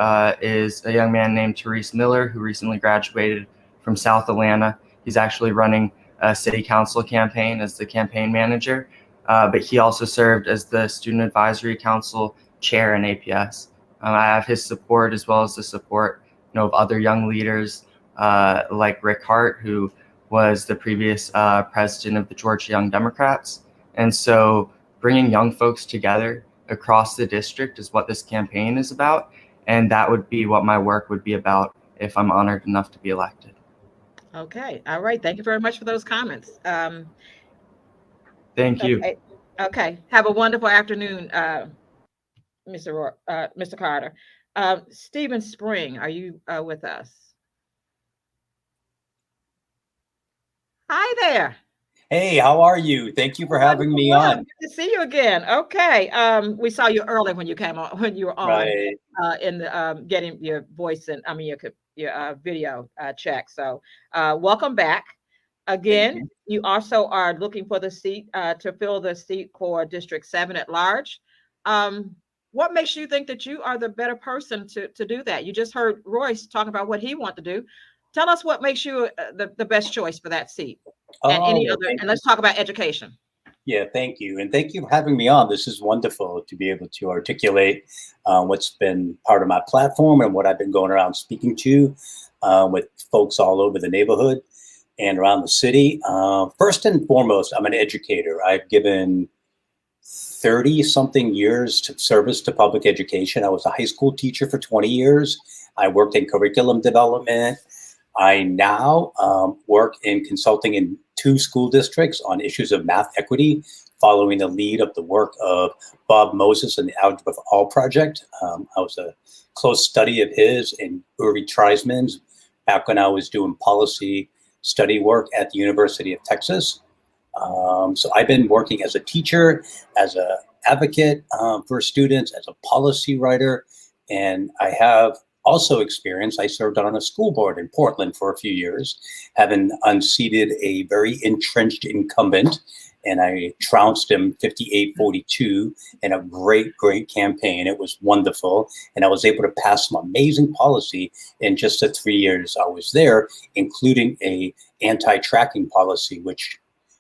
is a young man named Therese Miller, who recently graduated from South Atlanta. He's actually running a city council campaign as the campaign manager, but he also served as the student advisory council chair in APS. I have his support as well as the support of other young leaders like Rick Hart, who was the previous president of the Georgia Young Democrats. And so bringing young folks together across the district is what this campaign is about. And that would be what my work would be about if I'm honored enough to be elected. Okay. All right. Thank you very much for those comments. Thank you. Okay. Have a wonderful afternoon, Mr. Carter. Stephen Spring, are you with us? Hi there. Hey, how are you? Thank you for having me on. Good to see you again. Okay. We saw you early when you came on, when you were on, Right. in the getting your voice and your video check. So welcome back. Again, you also are looking for the seat to fill the seat for District 7 at large. What makes you think that you are the better person to do that? You just heard Royce talk about what he wants to do. Tell us what makes you the best choice for that seat, and and let's talk about education. Yeah, thank you. And thank you for having me on. This is wonderful to be able to articulate what's been part of my platform and what I've been going around speaking to with folks all over the neighborhood and around the city. First and foremost, I'm an educator. I've given 30-something years to service to public education. I was a high school teacher for 20 years. I worked in curriculum development. I now work in consulting in 2 school districts on issues of math equity, following the lead of the work of Bob Moses and the Algebra for All project. I was a close study of his and Uri Treisman's back when I was doing policy study work at the University of Texas. So I've been working as a teacher, as an advocate for students, as a policy writer, and I have also experience. I served on a school board in Portland for a few years, having unseated a very entrenched incumbent, and I trounced him 58-42 in a great campaign. It was wonderful, and I was able to pass some amazing policy in just the 3 years I was there, including a anti-tracking policy, which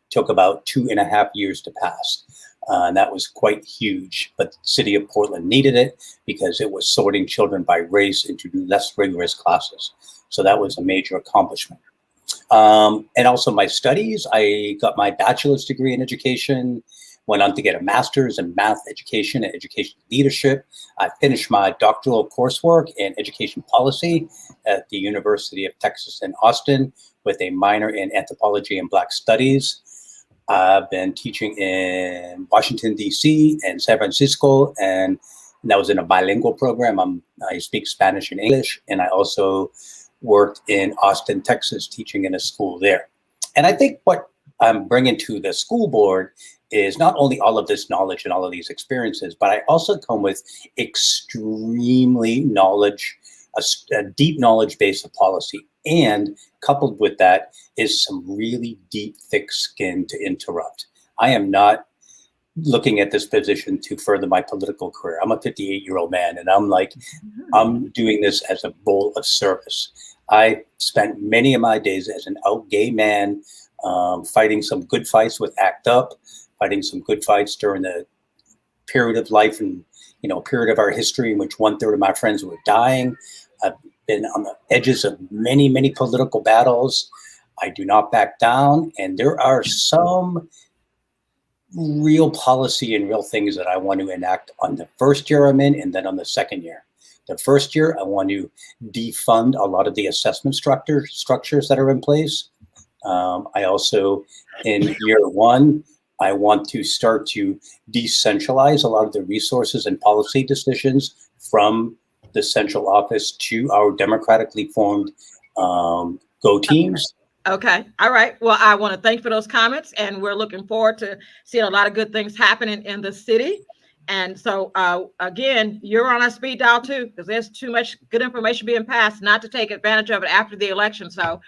took about 2.5 years to pass. And that was quite huge, but the city of Portland needed it because it was sorting children by race into less rigorous classes. So that was a major accomplishment. And also my studies, I got my bachelor's degree in education, went on to get a master's in math education and education leadership. I finished my doctoral coursework in education policy at the University of Texas in Austin with a minor in anthropology and Black studies. I've been teaching in Washington, D.C. and San Francisco, and that was in a bilingual program. I speak Spanish and English, and I also worked in Austin, Texas, teaching in a school there. And I think what I'm bringing to the school board is not only all of this knowledge and all of these experiences, but I also come with extremely a deep knowledge base of policy. And coupled with that is some really deep, thick skin to interrupt. I am not looking at this position to further my political career. I'm a 58-year-old man, and I'm doing this as a role of service. I spent many of my days as an out gay man, fighting some good fights with ACT UP, fighting some good fights during the period of life and, period of our history in which 1/3 of my friends were dying. I've been on the edges of many, many political battles. I do not back down. And there are some real policy and real things that I want to enact on the first year I'm in and then on the second year. The first year, I want to defund a lot of the assessment structures that are in place. I also, in year one, I want to start to decentralize a lot of the resources and policy decisions from the central office to our democratically formed go teams. Okay. All right. Well, I want to thank you for those comments, and we're looking forward to seeing a lot of good things happening in the city. And so, again, you're on our speed dial too, because there's too much good information being passed not to take advantage of it after the election. So,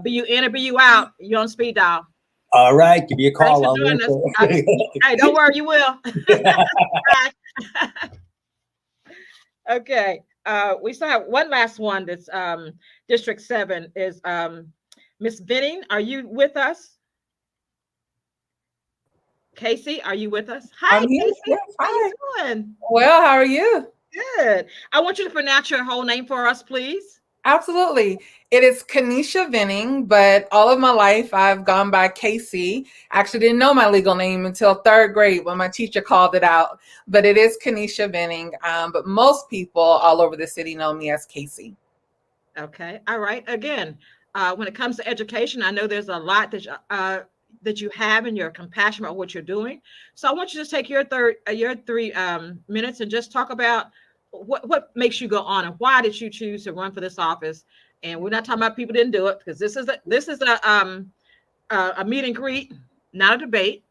be you in or be you out, you're on speed dial. All right. Give me a call. Thanks for doing this. Hey, don't worry, you will. Okay. We still have one last one. That's District 7 is Miss Venning. Are you with us? Casey, are you with us? Hi, I'm here. Casey. Yes, How you hi. doing? Well, how are you? Good. I want you to pronounce your whole name for us, please. Absolutely. It is Kanisha Venning, but all of my life I've gone by Casey. I actually didn't know my legal name until third grade when my teacher called it out, but it is Kanisha Venning. But most people all over the city know me as Casey. Okay. All right. Again, when it comes to education, I know there's a lot that you have and you're compassionate about what you're doing. So I want you to take your 3 minutes and just talk about what makes you go on and why did you choose to run for this office. And we're not talking about people didn't do it, because this is a meet and greet, not a debate.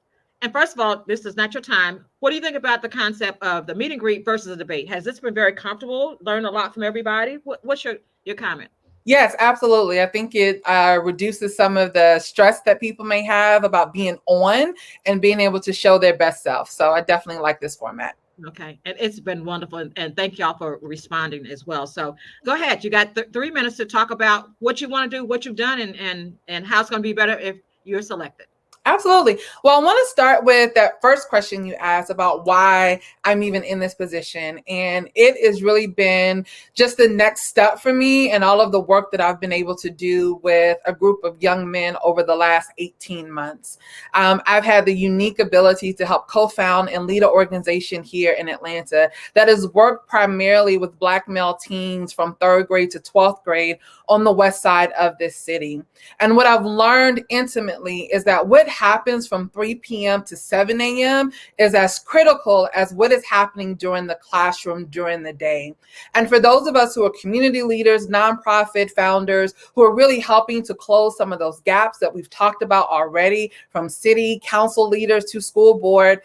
And first of all, this is not your time. What do you think about the concept of the meet and greet versus a debate? Has this been very comfortable? Learn a lot from everybody? What's your comment? Yes, absolutely. I think it reduces some of the stress that people may have about being on and being able to show their best self. So I definitely like this format. Okay, and it's been wonderful, and thank y'all for responding as well. So go ahead, you got 3 minutes to talk about what you want to do, what you've done, and how it's going to be better if you're selected. Absolutely. Well, I want to start with that first question you asked about why I'm even in this position. And it has really been just the next step for me and all of the work that I've been able to do with a group of young men over the last 18 months. I've had the unique ability to help co-found and lead an organization here in Atlanta that has worked primarily with Black male teens from 3rd grade to 12th grade on the west side of this city. And what I've learned intimately is that what happens from 3 p.m. to 7 a.m. is as critical as what is happening during the classroom during the day. And for those of us who are community leaders, nonprofit founders, who are really helping to close some of those gaps that we've talked about already, from city council leaders to school board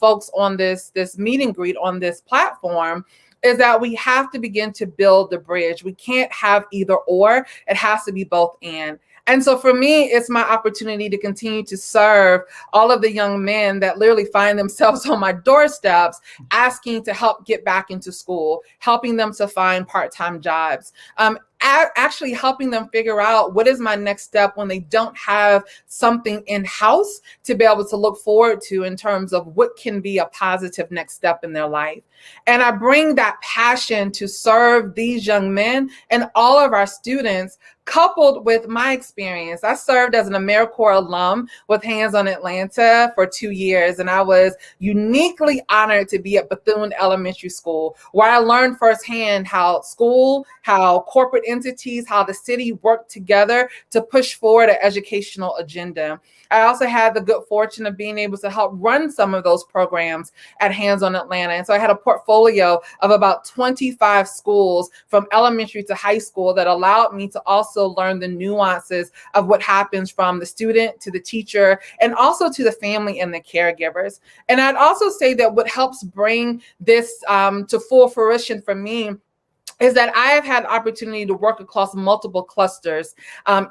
folks on this meet and greet on this platform, is that we have to begin to build the bridge. We can't have either or. It has to be both and. And so for me, it's my opportunity to continue to serve all of the young men that literally find themselves on my doorsteps asking to help get back into school, helping them to find part-time jobs, actually helping them figure out what is my next step when they don't have something in-house to be able to look forward to in terms of what can be a positive next step in their life. And I bring that passion to serve these young men and all of our students, coupled with my experience. I served as an AmeriCorps alum with Hands on Atlanta for 2 years, and I was uniquely honored to be at Bethune Elementary School, where I learned firsthand how school, how corporate entities, how the city work together to push forward an educational agenda. I also had the good fortune of being able to help run some of those programs at Hands on Atlanta. And so I had a portfolio of about 25 schools from elementary to high school that allowed me to also learn the nuances of what happens from the student to the teacher and also to the family and the caregivers. And I'd also say that what helps bring this to full fruition for me is that I have had the opportunity to work across multiple clusters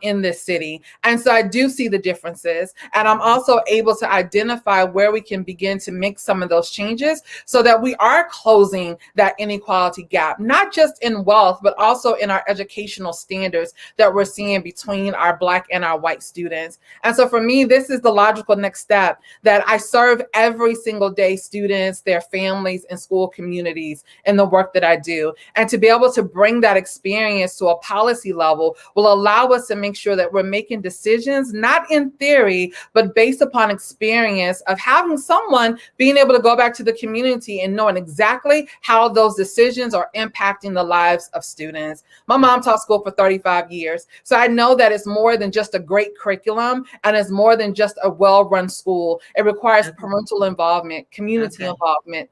in this city. And so I do see the differences. And I'm also able to identify where we can begin to make some of those changes so that we are closing that inequality gap, not just in wealth, but also in our educational standards that we're seeing between our Black and our white students. And so for me, this is the logical next step, that I serve every single day students, their families, and school communities in the work that I do. And to be able able to bring that experience to a policy level will allow us to make sure that we're making decisions, not in theory, but based upon experience of having someone being able to go back to the community and knowing exactly how those decisions are impacting the lives of students. My mom taught school for 35 years, so I know that it's more than just a great curriculum, and it's more than just a well-run school. It requires parental involvement, community involvement.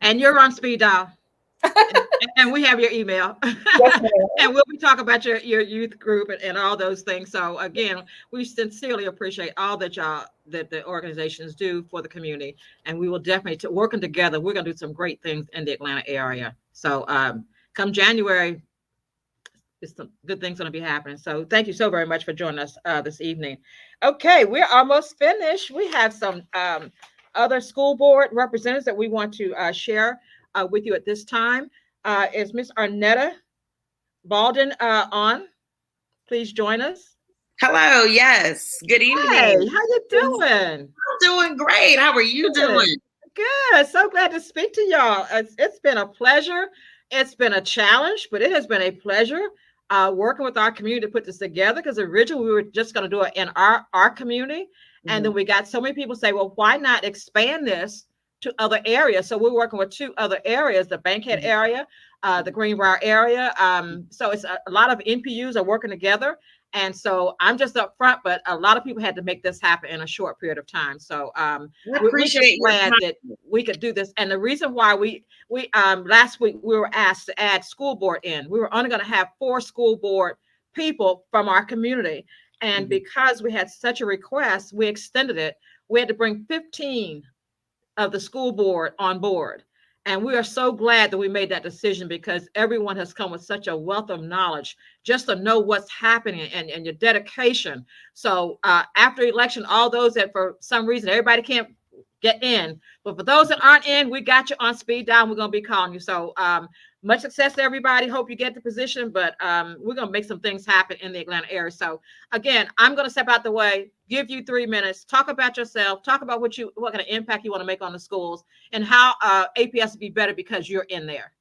And you're on speed dial. And we have your email. Yes, and we'll be talking about your youth group and all those things. So again, we sincerely appreciate all that the organizations do for the community. And we will definitely, working together, we're going to do some great things in the Atlanta area. So come January, some good things going to be happening. So thank you so very much for joining us this evening. Okay, we're almost finished. We have some other school board representatives that we want to share with you at this time. Is Miss Arnetta Baldwin on? Please join us. Hello, yes. Good evening. Hey, how you doing? I'm doing great. How are you doing? Good. So glad to speak to y'all. It's been a pleasure. It's been a challenge, but it has been a pleasure working with our community to put this together, because originally we were just going to do it in our community. And then we got so many people say, well, why not expand this to other areas? So we're working with 2 other areas, the Bankhead area, the Greenbrier area. So it's a lot of NPUs are working together. And so I'm just up front, but a lot of people had to make this happen in a short period of time. So we're just glad that we could do this. And the reason why we last week we were asked to add school board in. We were only going to have 4 school board people from our community. And because we had such a request, we extended it. We had to bring 15 of the school board on board. And we are so glad that we made that decision, because everyone has come with such a wealth of knowledge just to know what's happening and your dedication. So after election, all those that for some reason everybody can't get in, but for those that aren't in, we got you on speed dial. We're going to be calling you. So much success to everybody. Hope you get the position, but we're going to make some things happen in the Atlanta area. So again, I'm going to step out the way, give you 3 minutes, talk about yourself, talk about what kind of impact you want to make on the schools, and how APS will be better because you're in there.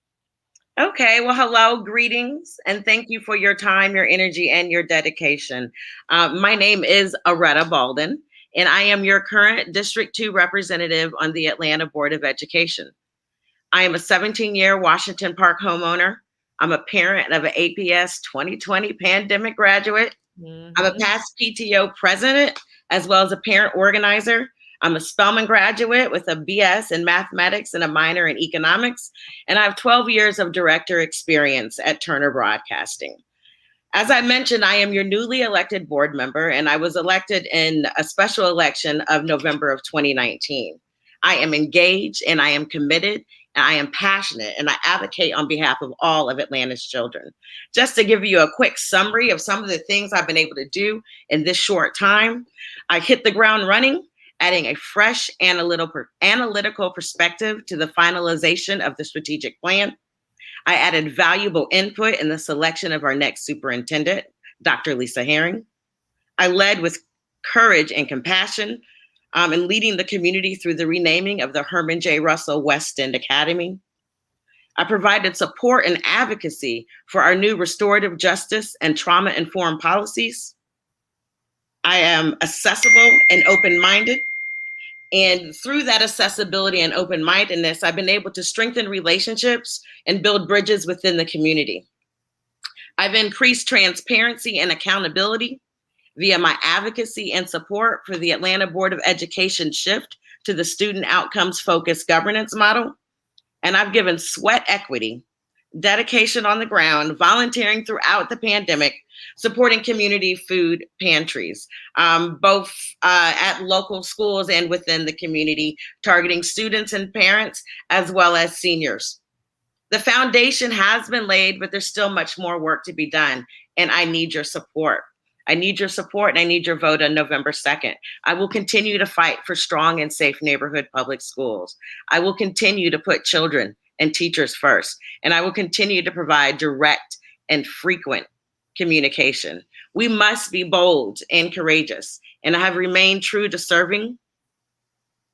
Okay, well, hello, greetings, and thank you for your time, your energy, and your dedication. My name is Arnetta Baldwin, and I am your current District 2 representative on the Atlanta Board of Education. I am a 17-year Washington Park homeowner. I'm a parent of an APS 2020 pandemic graduate. I'm a past PTO president, as well as a parent organizer. I'm a Spelman graduate with a BS in mathematics and a minor in economics. And I have 12 years of director experience at Turner Broadcasting. As I mentioned, I am your newly elected board member, and I was elected in a special election of November of 2019. I am engaged and I am committed. And I am passionate, and I advocate on behalf of all of Atlanta's children. Just to give you a quick summary of some of the things I've been able to do in this short time, I hit the ground running, adding a fresh analytical perspective to the finalization of the strategic plan. I added valuable input in the selection of our next superintendent, Dr. Lisa Herring. I led with courage and compassion, and leading the community through the renaming of the Herman J. Russell West End Academy. I provided support and advocacy for our new restorative justice and trauma-informed policies. I am accessible and open-minded. And through that accessibility and open-mindedness, I've been able to strengthen relationships and build bridges within the community. I've increased transparency and accountability via my advocacy and support for the Atlanta Board of Education shift to the student outcomes focused governance model. And I've given sweat equity, dedication on the ground, volunteering throughout the pandemic, supporting community food pantries, both at local schools and within the community, targeting students and parents, as well as seniors. The foundation has been laid, but there's still much more work to be done, and I need your support. I need your support, and I need your vote on November 2nd. I will continue to fight for strong and safe neighborhood public schools. I will continue to put children and teachers first, and I will continue to provide direct and frequent communication. We must be bold and courageous, and I have remained true to serving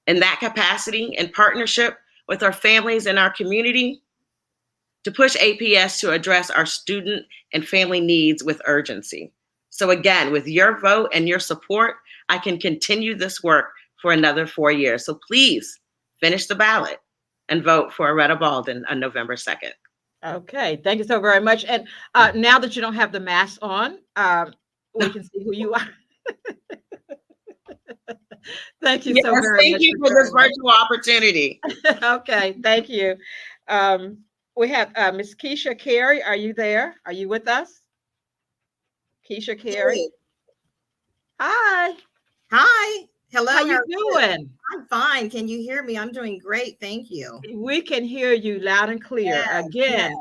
in that capacity in partnership with our families and our community to push APS to address our student and family needs with urgency. So again, with your vote and your support, I can continue this work for another 4 years. So please finish the ballot and vote for Aretta Baldwin on November 2nd. Okay, thank you so very much. And now that you don't have the mask on, we can see who you are. Thank you Yes, so very thank much. you for this virtual opportunity. Okay, thank you. We have Miss Keisha Carey. Are you there? Are you with us? Keisha Carey. Hi. Hi. Hello. How you are doing? I'm fine. Can you hear me? I'm doing great. Thank you. We can hear you loud and clear. Again,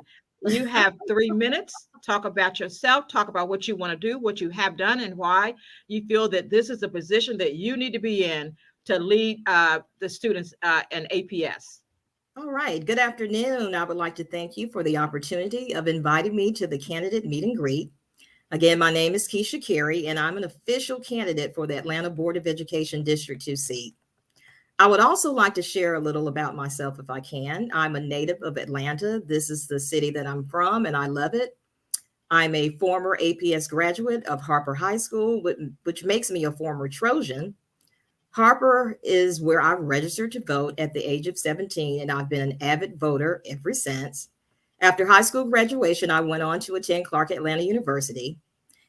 you have 3 minutes. Talk about yourself. Talk about what you want to do, what you have done, and why you feel that this is a position that you need to be in to lead the students in APS. All right. Good afternoon. I would like to thank you for the opportunity of inviting me to the candidate meet and greet. Again, my name is Keisha Carey, and I'm an official candidate for the Atlanta Board of Education District 2 seat. I would also like to share a little about myself if I can. I'm a native of Atlanta. This is the city that I'm from, and I love it. I'm a former APS graduate of Harper High School, which makes me a former Trojan. Harper is where I registered to vote at the age of 17, and I've been an avid voter ever since. After high school graduation, I went on to attend Clark Atlanta University.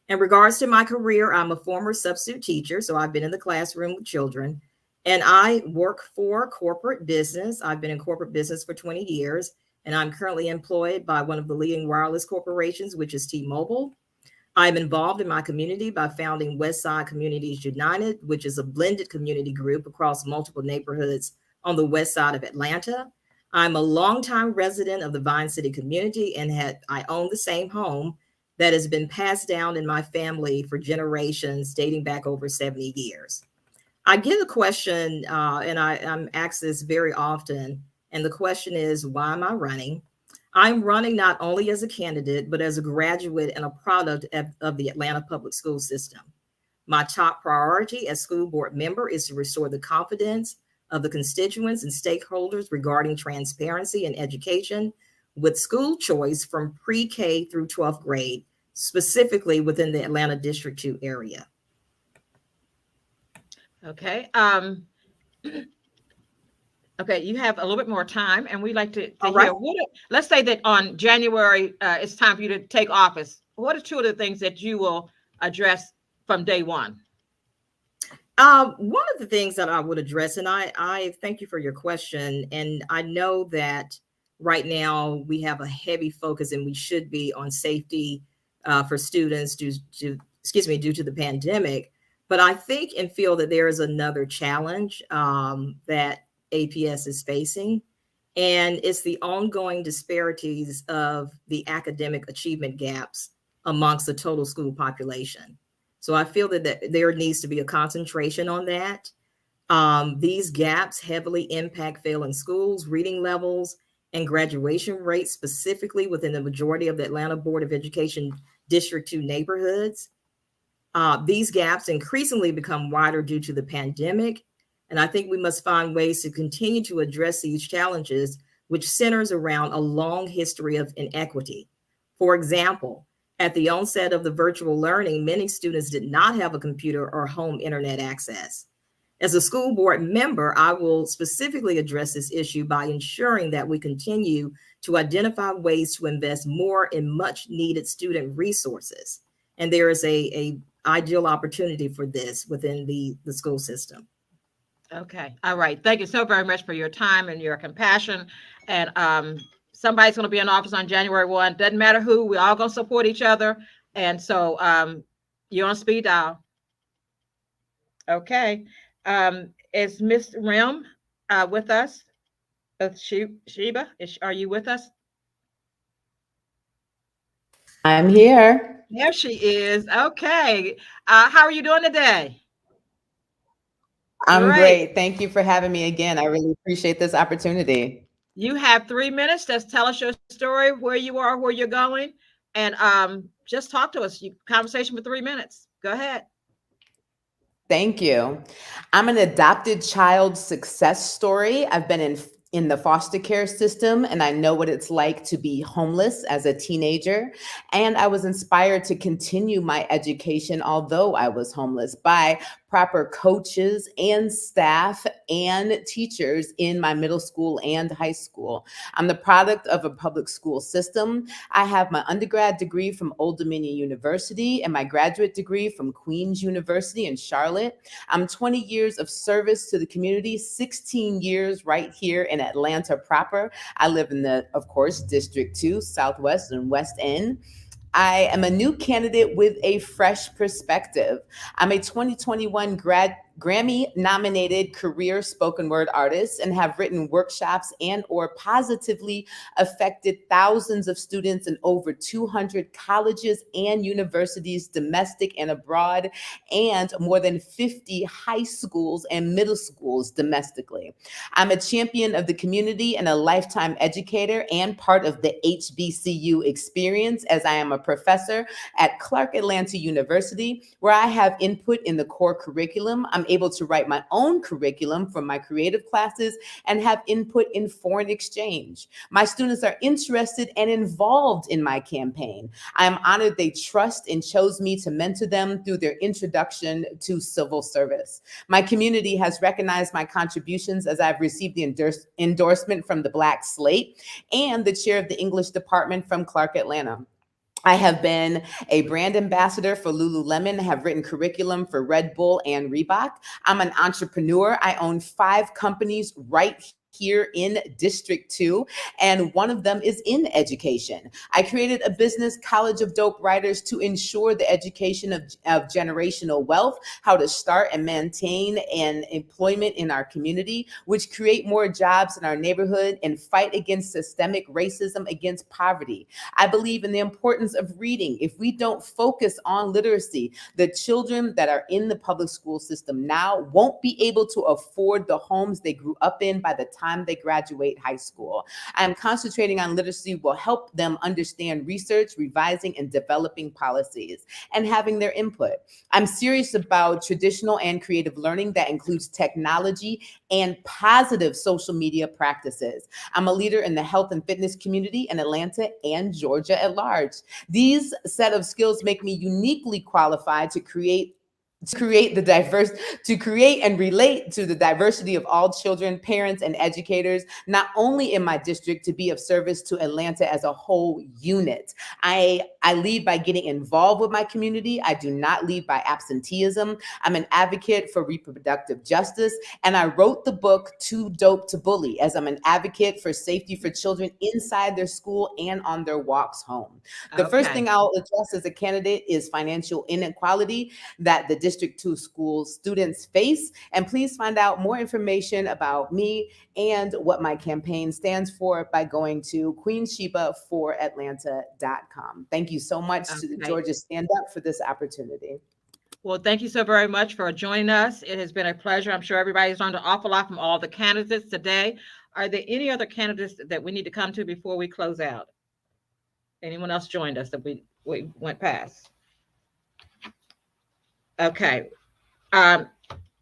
In regards to my career, I'm a former substitute teacher, so I've been in the classroom with children, and I work for corporate business. I've been in corporate business for 20 years, and I'm currently employed by one of the leading wireless corporations, which is T-Mobile. I'm involved in my community by founding Westside Communities United, which is a blended community group across multiple neighborhoods on the west side of Atlanta. I'm a longtime resident of the Vine City community, and I own the same home that has been passed down in my family for generations, dating back over 70 years. I get a question, and I'm asked this very often, and the question is, why am I running? I'm running not only as a candidate, but as a graduate and a product of the Atlanta public school system. My top priority as school board member is to restore the confidence of the constituents and stakeholders regarding transparency in education with school choice from pre-K through 12th grade, specifically within the Atlanta District 2 area. Okay. Okay, you have a little bit more time, and we'd like to hear let's say that on January, it's time for you to take office. What are two of the things that you will address from day one? One of the things that I would address, and I thank you for your question, and I know that right now we have a heavy focus, and we should be, on safety for students due to the pandemic. But I think and feel that there is another challenge that APS is facing, and it's the ongoing disparities of the academic achievement gaps amongst the total school population. So I feel that there needs to be a concentration on that. These gaps heavily impact failing schools, reading levels, and graduation rates, specifically within the majority of the Atlanta Board of Education District 2 neighborhoods. These gaps increasingly become wider due to the pandemic, and I think we must find ways to continue to address these challenges, which centers around a long history of inequity. For example, at the onset of the virtual learning, many students did not have a computer or home internet access. As a school board member, I will specifically address this issue by ensuring that we continue to identify ways to invest more in much needed student resources. And there is a ideal opportunity for this within the school system. Okay. All right. Thank you so very much for your time and your compassion. And somebody's going to be in office on January 1. Doesn't matter who. We're all going to support each other. And so you're on speed dial. Okay. Is Miss Rim with us? Sheba, are you with us? I'm here. There she is. Okay. How are you doing today? I'm great. Thank you for having me again. I really appreciate this opportunity. You have 3 minutes. Just tell us your story, where you are, where you're going, and just talk to us. Conversation for 3 minutes. Go ahead. Thank you. I'm an adopted child success story. I've been in the foster care system, and I know what it's like to be homeless as a teenager. And I was inspired to continue my education, although I was homeless, by proper coaches and staff and teachers in my middle school and high school. I'm the product of a public school system. I have my undergrad degree from Old Dominion University and my graduate degree from Queens University in Charlotte. I'm 20 years of service to the community, 16 years right here in Atlanta proper. I live in the, of course, District 2, Southwest and West End. I am a new candidate with a fresh perspective. I'm a 2021 Grammy-nominated career spoken word artist and have written workshops and or positively affected thousands of students in over 200 colleges and universities, domestic and abroad, and more than 50 high schools and middle schools domestically. I'm a champion of the community and a lifetime educator and part of the HBCU experience, as I am a professor at Clark Atlanta University, where I have input in the core curriculum. I'm able to write my own curriculum from my creative classes and have input in foreign exchange. My students are interested and involved in my campaign. I am honored they trust and chose me to mentor them through their introduction to civil service. My community has recognized my contributions as I've received the endorsement from the Black Slate and the chair of the English department from Clark Atlanta. I have been a brand ambassador for Lululemon, have written curriculum for Red Bull and Reebok. I'm an entrepreneur. I own 5 companies right here in District 2, and one of them is in education. I created a business, College of Dope Writers, to ensure the education of generational wealth, how to start and maintain an employment in our community, which create more jobs in our neighborhood and fight against systemic racism, against poverty. I believe in the importance of reading. If we don't focus on literacy, the children that are in the public school system now won't be able to afford the homes they grew up in by the time they graduate high school. I am concentrating on literacy will help them understand research, revising, and developing policies, and having their input. I'm serious about traditional and creative learning that includes technology and positive social media practices. I'm a leader in the health and fitness community in Atlanta and Georgia at large. These set of skills make me uniquely qualified to create and relate to the diversity of all children, parents, and educators, not only in my district, to be of service to Atlanta as a whole unit. I lead by getting involved with my community. I do not lead by absenteeism. I'm an advocate for reproductive justice, and I wrote the book Too Dope to Bully, as I'm an advocate for safety for children inside their school and on their walks home. The first thing I'll address as a candidate is financial inequality that the District 2 school students face. And please find out more information about me and what my campaign stands for by going to queensheba4atlanta.com. Thank you so much to the Georgia Stand Up for this opportunity. Well, thank you so very much for joining us. It has been a pleasure. I'm sure everybody's learned an awful lot from all the candidates today. Are there any other candidates that we need to come to before we close out? Anyone else joined us that we went past? Okay.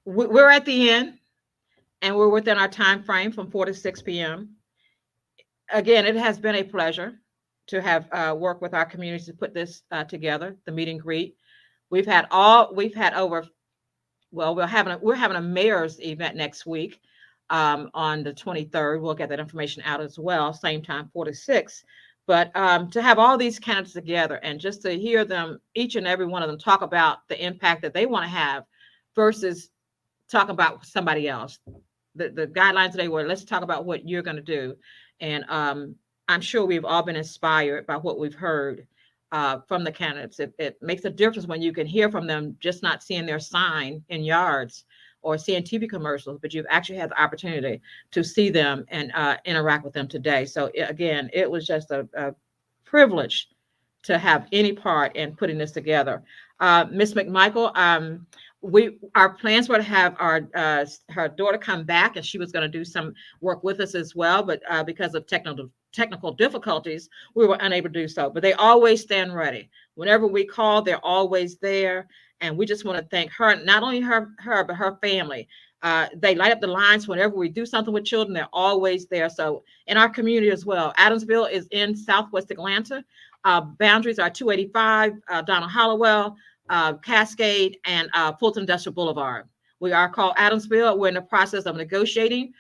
We're at the end, and we're within our time frame from 4 to 6 p.m. Again, it has been a pleasure to have worked with our communities to put this together, the meet and greet. We're having a mayor's event next week on the 23rd. We'll get that information out as well, same time, 4 to 6. But to have all these candidates together and just to hear them, each and every one of them, talk about the impact that they want to have versus talk about somebody else. The guidelines today were, let's talk about what you're going to do. And I'm sure we've all been inspired by what we've heard from the candidates. It makes a difference when you can hear from them, just not seeing their sign in yards or seeing TV commercials, but you've actually had the opportunity to see them and interact with them today. So again, it was just a privilege to have any part in putting this together. Ms. McMichael, our plans were to have her daughter come back, and she was going to do some work with us as well, but because of technical difficulties, we were unable to do so. But they always stand ready. Whenever we call, they're always there. And we just want to thank her, not only her, but her family. They light up the lines whenever we do something with children. They're always there. So in our community as well, Adamsville is in Southwest Atlanta. Boundaries are 285, Donald Hollowell, Cascade, and Fulton Industrial Boulevard. We are called Adamsville. We're in the process of negotiating.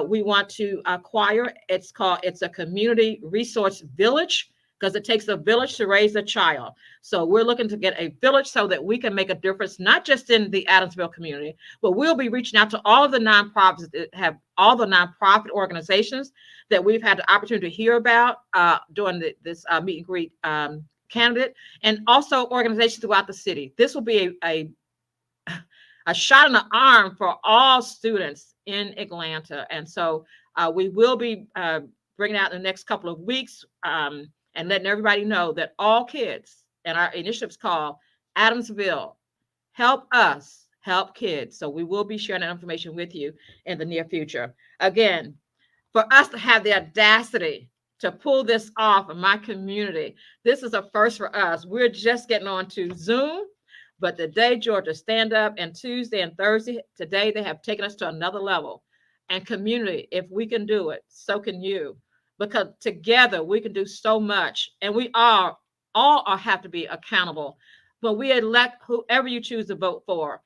We want to acquire, it's a community resource village, because it takes a village to raise a child. So we're looking to get a village so that we can make a difference, not just in the Adamsville community, but we'll be reaching out to all of the nonprofits that have all the nonprofit organizations that we've had the opportunity to hear about during this meet and greet candidate, and also organizations throughout the city. This will be a shot in the arm for all students in Atlanta. And so we will be bringing out in the next couple of weeks and letting everybody know that all kids, and our initiative is called Adamsville, Help Us, Help Kids. So we will be sharing that information with you in the near future. Again, for us to have the audacity to pull this off in my community, this is a first for us. We're just getting on to Zoom, but today, Georgia Stand Up, and Tuesday and Thursday, today they have taken us to another level. And community, if we can do it, so can you. Because together we can do so much, and we all have to be accountable. But we elect whoever you choose to vote for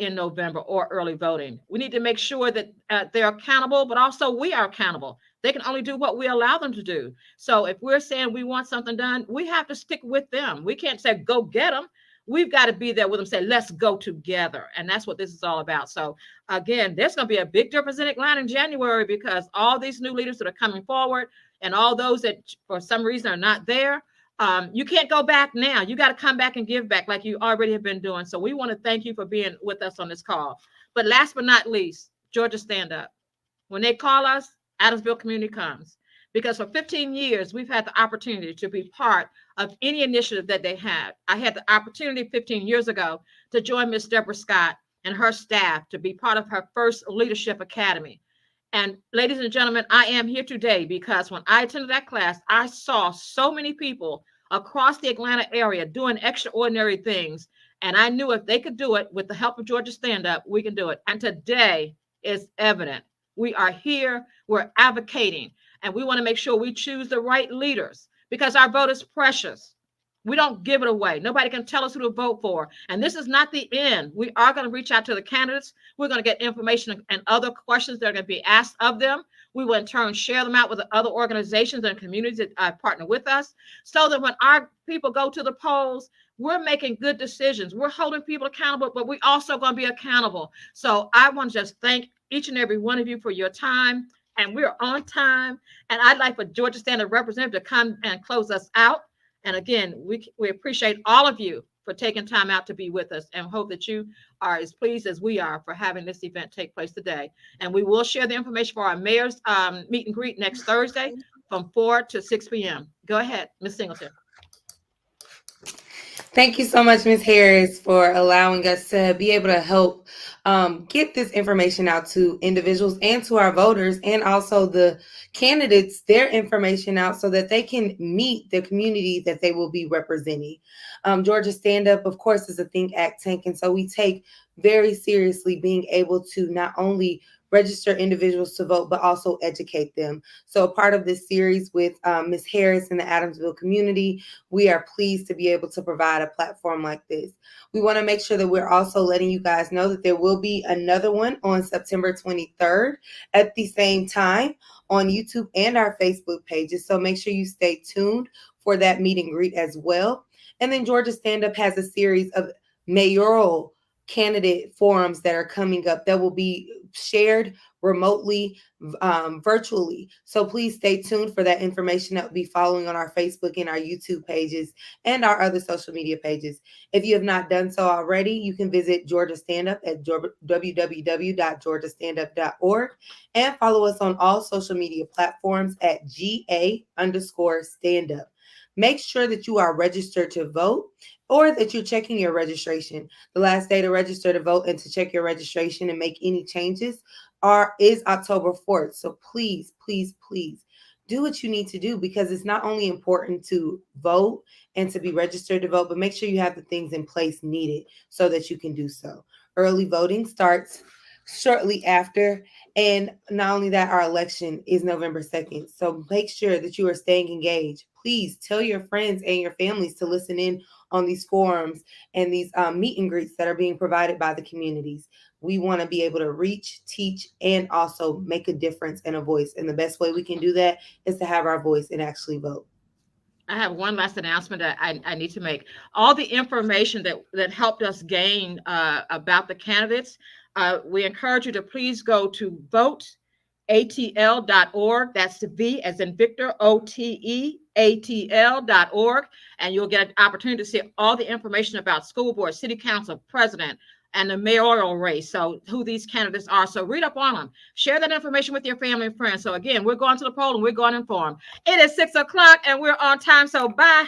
in November or early voting. We need to make sure that they're accountable, but also we are accountable. They can only do what we allow them to do. So if we're saying we want something done, we have to stick with them. We can't say, go get them. We've got to be there with them, say, let's go together. And that's what this is all about. So again, there's going to be a big difference in Atlanta in January, because all these new leaders that are coming forward and all those that for some reason are not there, you can't go back now. You got to come back and give back like you already have been doing. So we want to thank you for being with us on this call. But last but not least, Georgia Stand Up. When they call us, Adamsville community comes. Because for 15 years, we've had the opportunity to be part of any initiative that they have. I had the opportunity 15 years ago to join Miss Deborah Scott and her staff to be part of her first Leadership Academy. And ladies and gentlemen, I am here today because when I attended that class, I saw so many people across the Atlanta area doing extraordinary things. And I knew if they could do it with the help of Georgia Stand Up, we can do it. And today is evident. We are here, we're advocating, and we want to make sure we choose the right leaders, because our vote is precious. We don't give it away. Nobody can tell us who to vote for. And this is not the end. We are going to reach out to the candidates. We're going to get information and other questions that are going to be asked of them. We will in turn share them out with the other organizations and communities that partner with us, so that when our people go to the polls, we're making good decisions. We're holding people accountable, but we also going to be accountable. So I want to just thank each and every one of you for your time. And we're on time. And I'd like for Georgia Stand Up representative to come and close us out. And again, we appreciate all of you for taking time out to be with us, and hope that you are as pleased as we are for having this event take place today. And we will share the information for our mayor's meet and greet next Thursday from 4 to 6 p.m. Go ahead, Ms. Singleton. Thank you so much, Ms. Harris, for allowing us to be able to help get this information out to individuals and to our voters, and also the candidates, their information out so that they can meet the community that they will be representing. Georgia Stand Up, of course, is a think, act, tank. And so we take very seriously being able to not only register individuals to vote, but also educate them. So part of this series with Ms. Harris and the Adamsville community, we are pleased to be able to provide a platform like this. We want to make sure that we're also letting you guys know that there will be another one on September 23rd at the same time on YouTube and our Facebook pages. So make sure you stay tuned for that meet and greet as well. And then Georgia Stand Up has a series of mayoral candidate forums that are coming up that will be shared remotely, virtually. So please stay tuned for that information that will be following on our Facebook and our YouTube pages and our other social media pages. If you have not done so already, you can visit Georgia Stand Up at www.georgiastandup.org and follow us on all social media platforms at GA_standup. Make sure that you are registered to vote, or that you're checking your registration. The last day to register to vote and to check your registration and make any changes is October 4th. So please, please, please do what you need to do, because it's not only important to vote and to be registered to vote, but make sure you have the things in place needed so that you can do so. Early voting starts shortly after. And not only that, our election is November 2nd. So make sure that you are staying engaged. Please tell your friends and your families to listen in on these forums and these meet and greets that are being provided by the communities. We want to be able to reach, teach, and also make a difference and a voice. And the best way we can do that is to have our voice and actually vote. I have one last announcement that I need to make. All the information that helped us gain about the candidates, we encourage you to please go to voteatl.org. That's the V as in Victor, OTEATL.org. And you'll get an opportunity to see all the information about school board, city council, president, and the mayoral race. So who these candidates are. So read up on them. Share that information with your family and friends. So again, we're going to the poll and we're going to inform. It is 6 o'clock and we're on time. So bye.